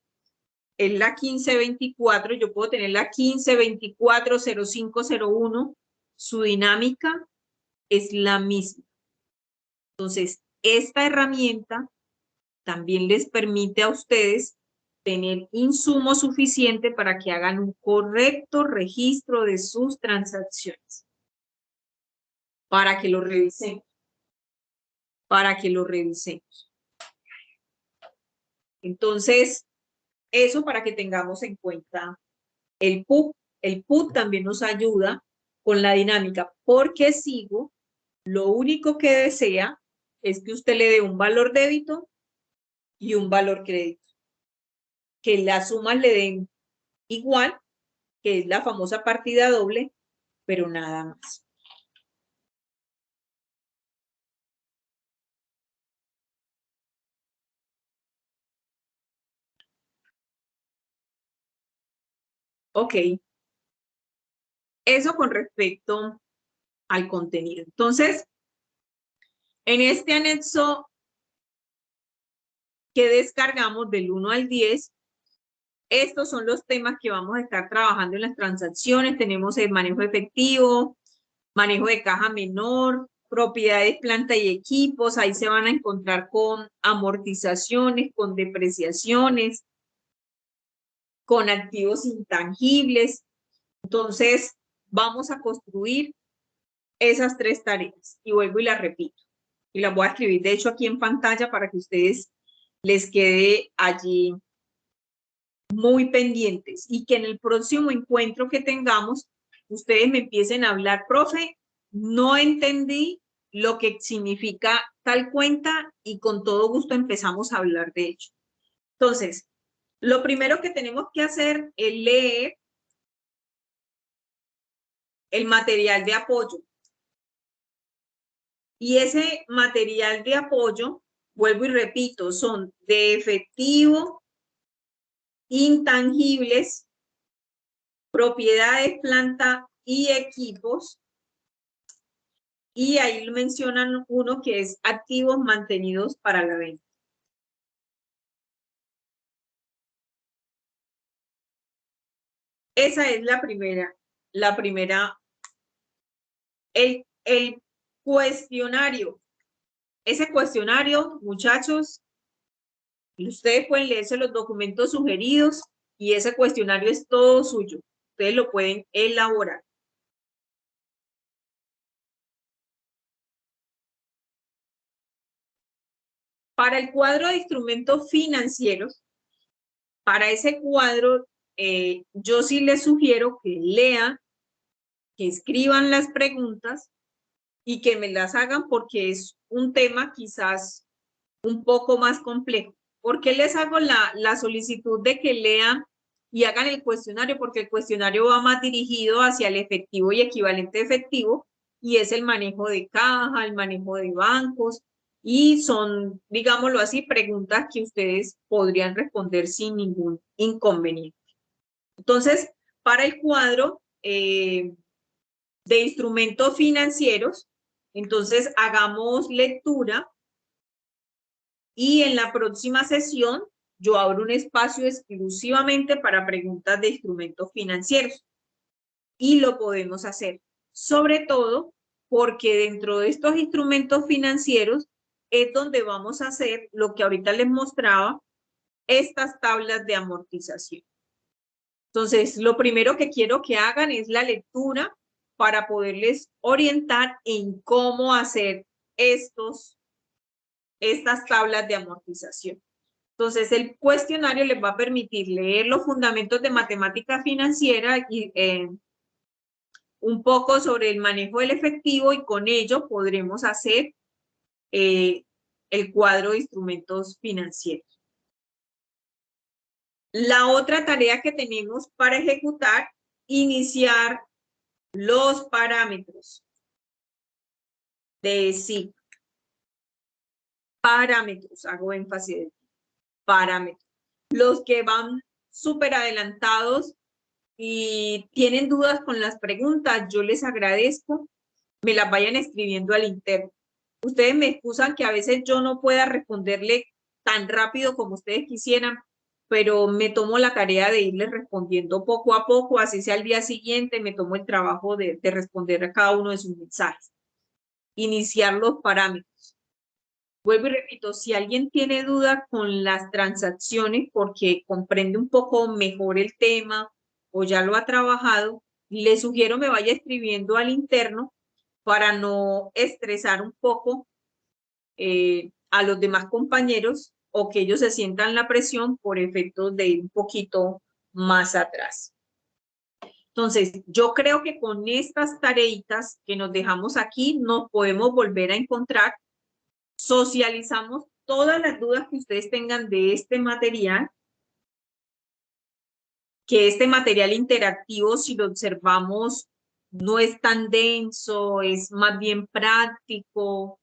es la 1524, yo puedo tener la 15240501, su dinámica es la misma. Entonces, esta herramienta también les permite a ustedes tener insumo suficiente para que hagan un correcto registro de sus transacciones. Para que lo revisemos. Entonces, eso para que tengamos en cuenta el PUT. El PUT también nos ayuda con la dinámica, porque SIGO lo único que desea es que usted le dé un valor débito y un valor crédito. Que las sumas le den igual, que es la famosa partida doble, pero nada más. Ok. Eso con respecto al contenido. Entonces, en este anexo que descargamos del 1 al 10, estos son los temas que vamos a estar trabajando en las transacciones. Tenemos el manejo efectivo, manejo de caja menor, propiedades, planta y equipos. Ahí se van a encontrar con amortizaciones, con depreciaciones, con activos intangibles. Entonces, vamos a construir esas 3 tareas. Y vuelvo y las repito. Y las voy a escribir, de hecho, aquí en pantalla para que ustedes les quede allí muy pendientes y que en el próximo encuentro que tengamos, ustedes me empiecen a hablar, profe, no entendí lo que significa tal cuenta y con todo gusto empezamos a hablar de ello. Entonces, lo primero que tenemos que hacer es leer el material de apoyo. Y ese material de apoyo, vuelvo y repito, son de efectivo, intangibles, propiedades, planta y equipos. Y ahí mencionan uno que es activos mantenidos para la venta. Esa es la primera. El cuestionario. Ese cuestionario, muchachos, ustedes pueden leerse los documentos sugeridos y ese cuestionario es todo suyo. Ustedes lo pueden elaborar. Para el cuadro de instrumentos financieros, para ese cuadro, yo sí les sugiero que lean, que escriban las preguntas y que me las hagan porque es un tema quizás un poco más complejo. ¿Por qué les hago la solicitud de que lean y hagan el cuestionario? Porque el cuestionario va más dirigido hacia el efectivo y equivalente efectivo y es el manejo de caja, el manejo de bancos y son, digámoslo así, preguntas que ustedes podrían responder sin ningún inconveniente. Entonces, para el cuadro de instrumentos financieros, entonces hagamos lectura y en la próxima sesión yo abro un espacio exclusivamente para preguntas de instrumentos financieros y lo podemos hacer, sobre todo porque dentro de estos instrumentos financieros es donde vamos a hacer lo que ahorita les mostraba, estas tablas de amortización. Entonces, lo primero que quiero que hagan es la lectura para poderles orientar en cómo hacer estas tablas de amortización. Entonces, el cuestionario les va a permitir leer los fundamentos de matemática financiera y un poco sobre el manejo del efectivo y con ello podremos hacer el cuadro de instrumentos financieros. La otra tarea que tenemos para ejecutar, iniciar los parámetros de sí. Parámetros, hago énfasis en parámetros. Los que van súper adelantados y tienen dudas con las preguntas, yo les agradezco, me las vayan escribiendo al interno. Ustedes me excusan que a veces yo no pueda responderle tan rápido como ustedes quisieran, pero me tomo la tarea de irles respondiendo poco a poco, así sea al día siguiente, me tomo el trabajo de responder a cada uno de sus mensajes. Iniciar los parámetros. Vuelvo y repito, si alguien tiene duda con las transacciones porque comprende un poco mejor el tema o ya lo ha trabajado, le sugiero me vaya escribiendo al interno para no estresar un poco a los demás compañeros o que ellos se sientan la presión por efectos de ir un poquito más atrás. Entonces, yo creo que con estas tareitas que nos dejamos aquí, nos podemos volver a encontrar, socializamos todas las dudas que ustedes tengan de este material, que este material interactivo, si lo observamos, no es tan denso, es más bien práctico,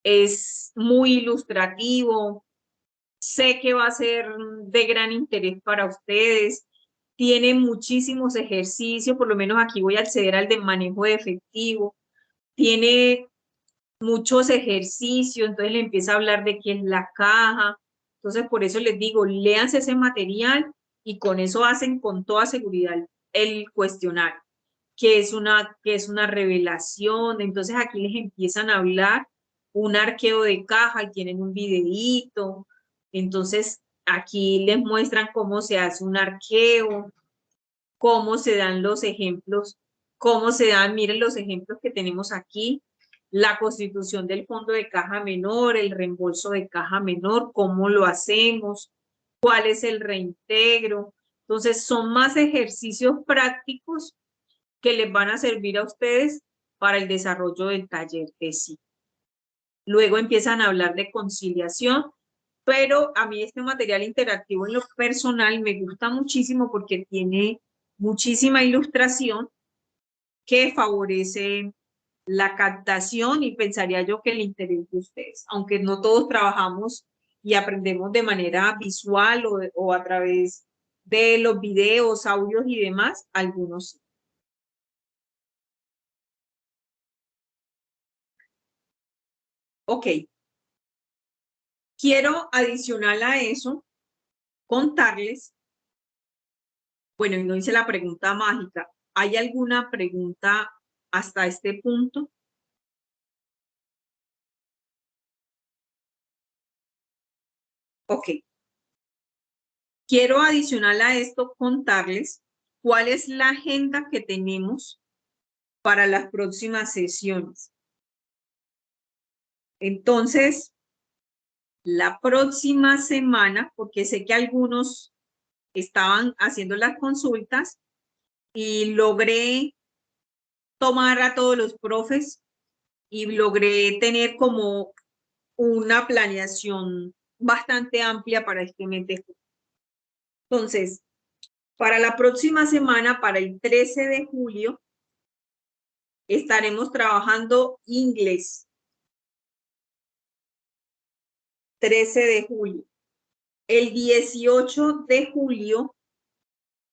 es muy ilustrativo. Sé que va a ser de gran interés para ustedes. Tiene muchísimos ejercicios, por lo menos aquí voy a acceder al de manejo de efectivo. Tiene muchos ejercicios, entonces le empieza a hablar de qué es la caja. Entonces, por eso les digo, léanse ese material y con eso hacen con toda seguridad el cuestionario, que es una revelación. Entonces, aquí les empiezan a hablar un arqueo de caja y tienen un videíto. Entonces, aquí les muestran cómo se hace un arqueo, cómo se dan los ejemplos, cómo se dan, miren los ejemplos que tenemos aquí, la constitución del fondo de caja menor, el reembolso de caja menor, cómo lo hacemos, cuál es el reintegro. Entonces, son más ejercicios prácticos que les van a servir a ustedes para el desarrollo del taller de sí. Luego empiezan a hablar de conciliación, pero a mí este material interactivo en lo personal me gusta muchísimo porque tiene muchísima ilustración que favorece la captación y pensaría yo que el interés de ustedes, aunque no todos trabajamos y aprendemos de manera visual o a través de los videos, audios y demás, algunos sí. Ok. Quiero adicional a eso contarles, bueno, y no hice la pregunta mágica. ¿Hay alguna pregunta hasta este punto? Ok. Quiero adicional a esto contarles cuál es la agenda que tenemos para las próximas sesiones. Entonces, la próxima semana, porque sé que algunos estaban haciendo las consultas y logré tomar a todos los profes y logré tener como una planeación bastante amplia para este mes de julio. Entonces, para la próxima semana, para el 13 de julio, estaremos trabajando inglés. 13 de julio. El 18 de julio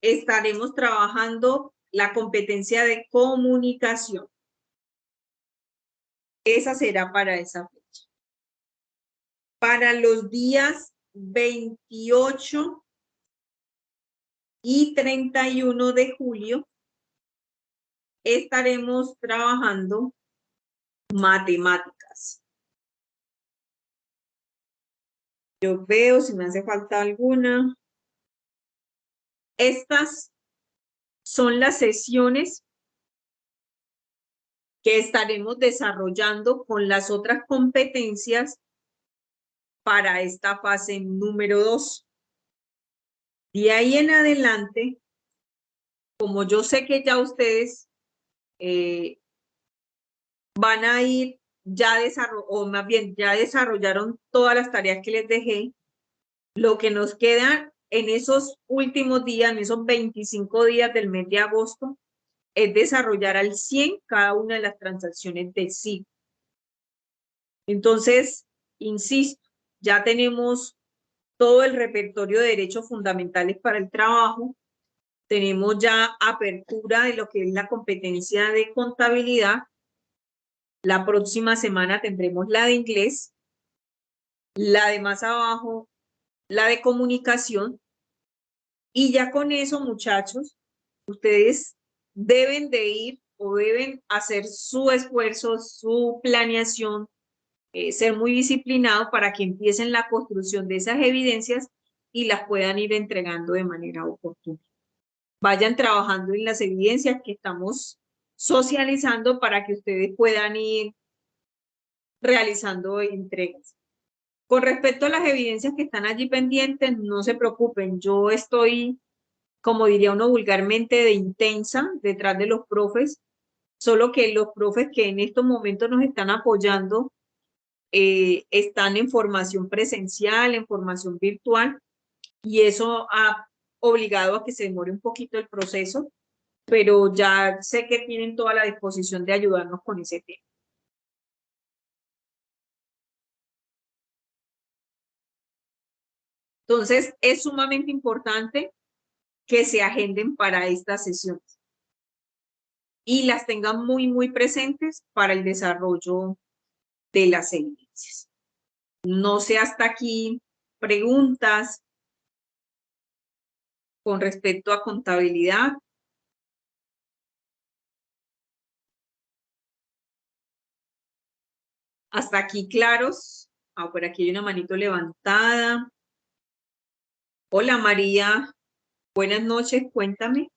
estaremos trabajando la competencia de comunicación. Esa será para esa fecha. Para los días 28 y 31 de julio estaremos trabajando matemáticas. Yo veo si me hace falta alguna. Estas son las sesiones que estaremos desarrollando con las otras competencias para esta fase número 2. De ahí en adelante, como yo sé que ya ustedes van a ir ya o más bien ya desarrollaron todas las tareas que les dejé, lo que nos queda en esos últimos días, en esos 25 días del mes de agosto, es desarrollar al 100 cada una de las transacciones de sí. Entonces, insisto, ya tenemos todo el repertorio de derechos fundamentales para el trabajo, tenemos ya apertura de lo que es la competencia de contabilidad. La próxima semana tendremos la de inglés, la de más abajo, la de comunicación, y ya con eso, muchachos, ustedes deben de ir o deben hacer su esfuerzo, su planeación, ser muy disciplinados para que empiecen la construcción de esas evidencias y las puedan ir entregando de manera oportuna. Vayan trabajando en las evidencias que estamos socializando para que ustedes puedan ir realizando entregas. Con respecto a las evidencias que están allí pendientes, no se preocupen, yo estoy, como diría uno vulgarmente, de intensa detrás de los profes, solo que los profes que en estos momentos nos están apoyando están en formación presencial, en formación virtual, y eso ha obligado a que se demore un poquito el proceso, pero ya sé que tienen toda la disposición de ayudarnos con ese tema. Entonces, es sumamente importante que se agenden para estas sesiones y las tengan muy, muy presentes para el desarrollo de las evidencias. No sé hasta aquí preguntas con respecto a contabilidad. Hasta aquí claros. Ah, por aquí hay una manito levantada. Hola María, buenas noches, cuéntame.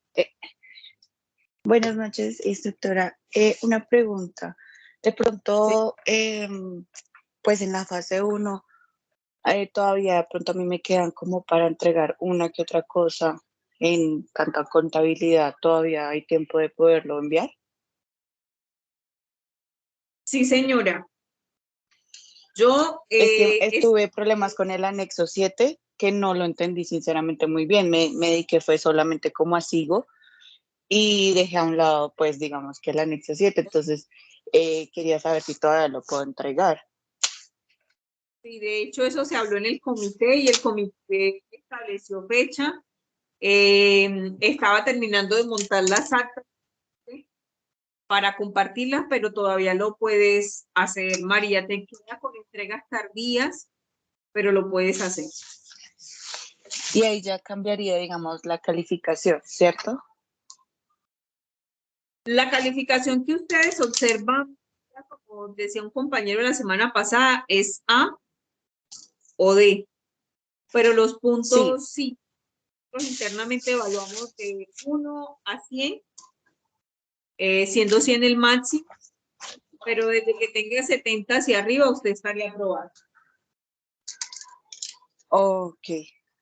Buenas noches, instructora. Una pregunta. De pronto, pues en la fase 1, todavía de pronto a mí me quedan como para entregar una que otra cosa en tanta contabilidad. ¿Todavía hay tiempo de poderlo enviar? Sí, señora. Yo Es que tuve problemas con el anexo 7, que no lo entendí sinceramente muy bien. Me dediqué fue solamente como a SIGO y dejé a un lado, pues digamos que el anexo 7. Entonces, quería saber si todavía lo puedo entregar. Sí, de hecho eso se habló en el comité y el comité estableció fecha. Estaba terminando de montar las actas para compartirlas, pero todavía lo puedes hacer. María, te queda con entregas tardías, pero lo puedes hacer. Y ahí ya cambiaría, digamos, la calificación, ¿cierto? La calificación que ustedes observan, como decía un compañero la semana pasada, es A o D, pero los puntos sí. Nosotros internamente evaluamos de 1 a 100, siendo 100 el máximo, pero desde que tenga 70 hacia arriba usted estaría aprobado. Ok,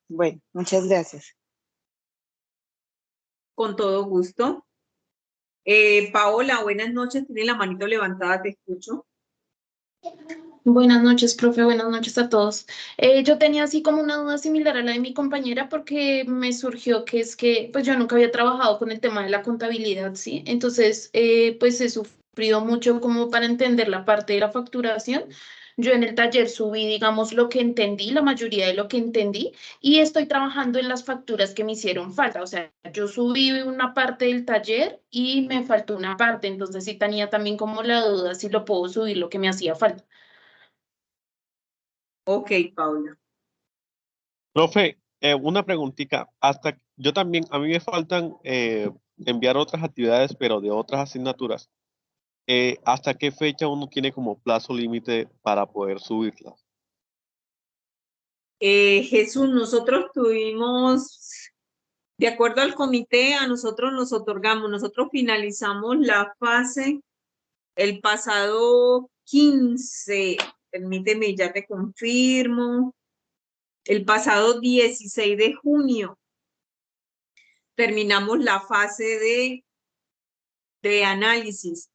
bueno, muchas gracias. Con todo gusto. Paola, buenas noches, tiene la manito levantada, te escucho. Buenas noches, profe, buenas noches a todos. Yo tenía así como una duda similar a la de mi compañera porque me surgió que es que pues yo nunca había trabajado con el tema de la contabilidad, ¿sí? Entonces, pues he sufrido mucho como para entender la parte de la facturación. Yo en el taller subí, digamos, lo que entendí, la mayoría de lo que entendí, y estoy trabajando en las facturas que me hicieron falta. O sea, yo subí una parte del taller y me faltó una parte, entonces sí tenía también como la duda si lo puedo subir lo que me hacía falta. Ok, Paola. Profe, una preguntita. Yo también, a mí me faltan enviar otras actividades, pero de otras asignaturas. ¿Hasta qué fecha uno tiene como plazo límite para poder subirlas? Jesús, nosotros tuvimos, de acuerdo al comité, a nosotros nos otorgamos, nosotros finalizamos la fase el pasado 15, permíteme, ya te confirmo, el pasado 16 de junio terminamos la fase de análisis.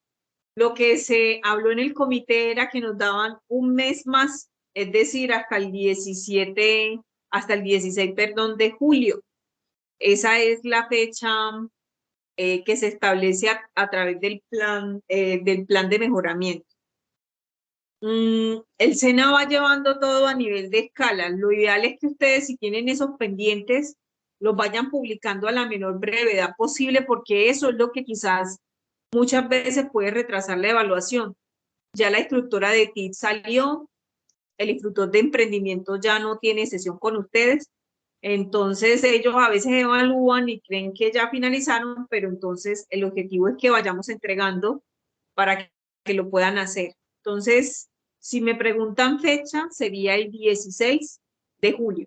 Lo que se habló en el comité era que nos daban un mes más, es decir, hasta el 16, perdón, de julio. Esa es la fecha que se establece a través del plan de mejoramiento. El SENA va llevando todo a nivel de escala. Lo ideal es que ustedes, si tienen esos pendientes, los vayan publicando a la menor brevedad posible, porque eso es lo que quizás muchas veces puede retrasar la evaluación. Ya la instructora de TIC salió, el instructor de emprendimiento ya no tiene sesión con ustedes, entonces ellos a veces evalúan y creen que ya finalizaron, pero entonces el objetivo es que vayamos entregando para que lo puedan hacer. Entonces, si me preguntan fecha, sería el 16 de julio.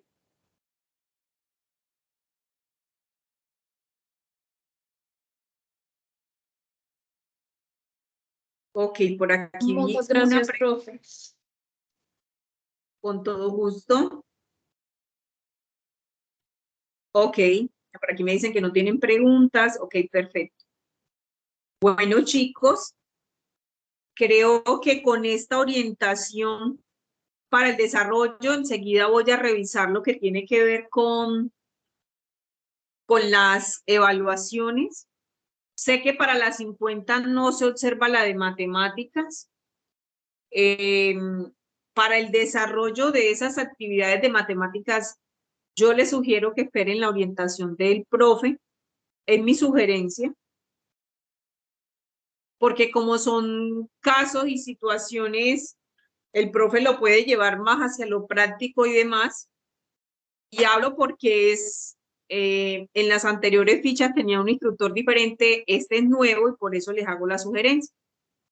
Ok, por aquí Muchas una gracias, profe. Con todo gusto. Ok, por aquí me dicen que no tienen preguntas. Ok, perfecto. Bueno, chicos, creo que con esta orientación para el desarrollo, enseguida voy a revisar lo que tiene que ver con las evaluaciones. Sé que para las 50 no se observa la de matemáticas. Para el desarrollo de esas actividades de matemáticas, yo les sugiero que esperen la orientación del profe, es mi sugerencia, porque como son casos y situaciones, el profe lo puede llevar más hacia lo práctico y demás. Y hablo porque en las anteriores fichas tenía un instructor diferente, este es nuevo y por eso les hago la sugerencia,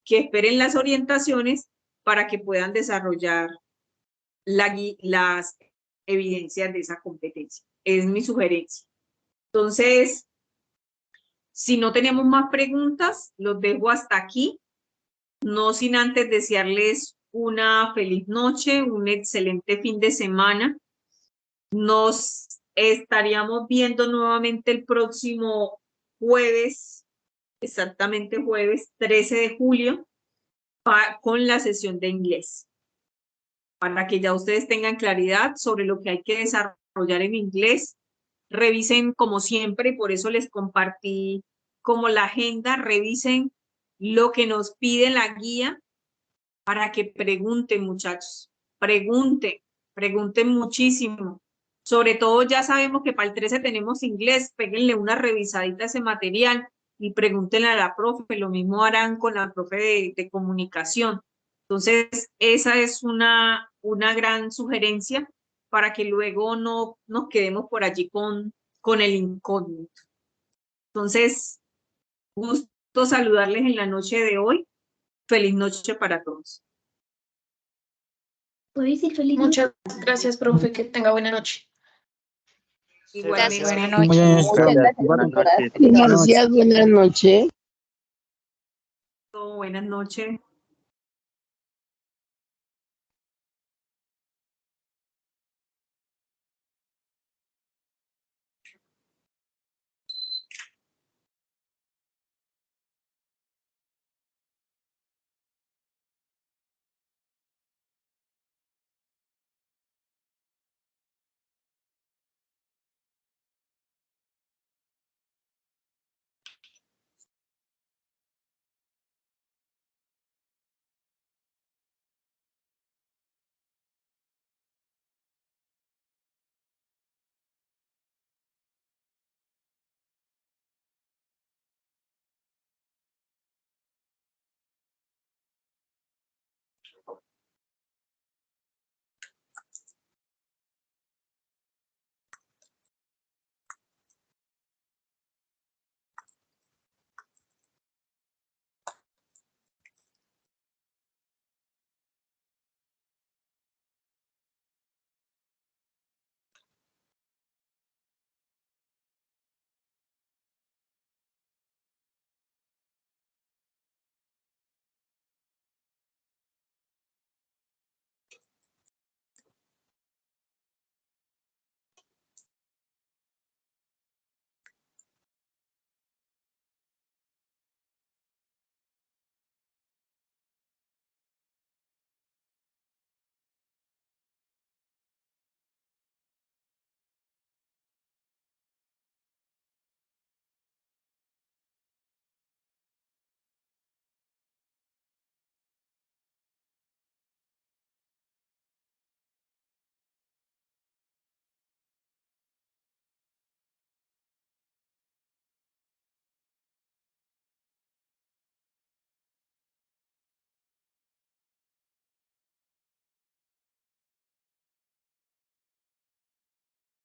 que esperen las orientaciones para que puedan desarrollar las evidencias de esa competencia. Es mi sugerencia. Entonces, si no tenemos más preguntas, los dejo hasta aquí. No sin antes desearles una feliz noche, un excelente fin de semana. Nos estaríamos viendo nuevamente el próximo jueves, exactamente jueves 13 de julio, con la sesión de inglés. Para que ya ustedes tengan claridad sobre lo que hay que desarrollar en inglés. Revisen como siempre, y por eso les compartí como la agenda, revisen lo que nos pide la guía para que pregunten, muchachos, pregunten muchísimo. Sobre todo ya sabemos que para el 13 tenemos inglés, péguenle una revisadita a ese material y pregúntenle a la profe, lo mismo harán con la profe de comunicación. Entonces, esa es una gran sugerencia para que luego no nos quedemos por allí con el incógnito. Entonces, gusto saludarles en la noche de hoy. Feliz noche para todos. ¿Puedo decir feliz noche? Muchas gracias, profe. Que tenga buena noche. Igualmente. Gracias, buenas noches. Buenas noches. Marcial, buenas noches. Buenas noches.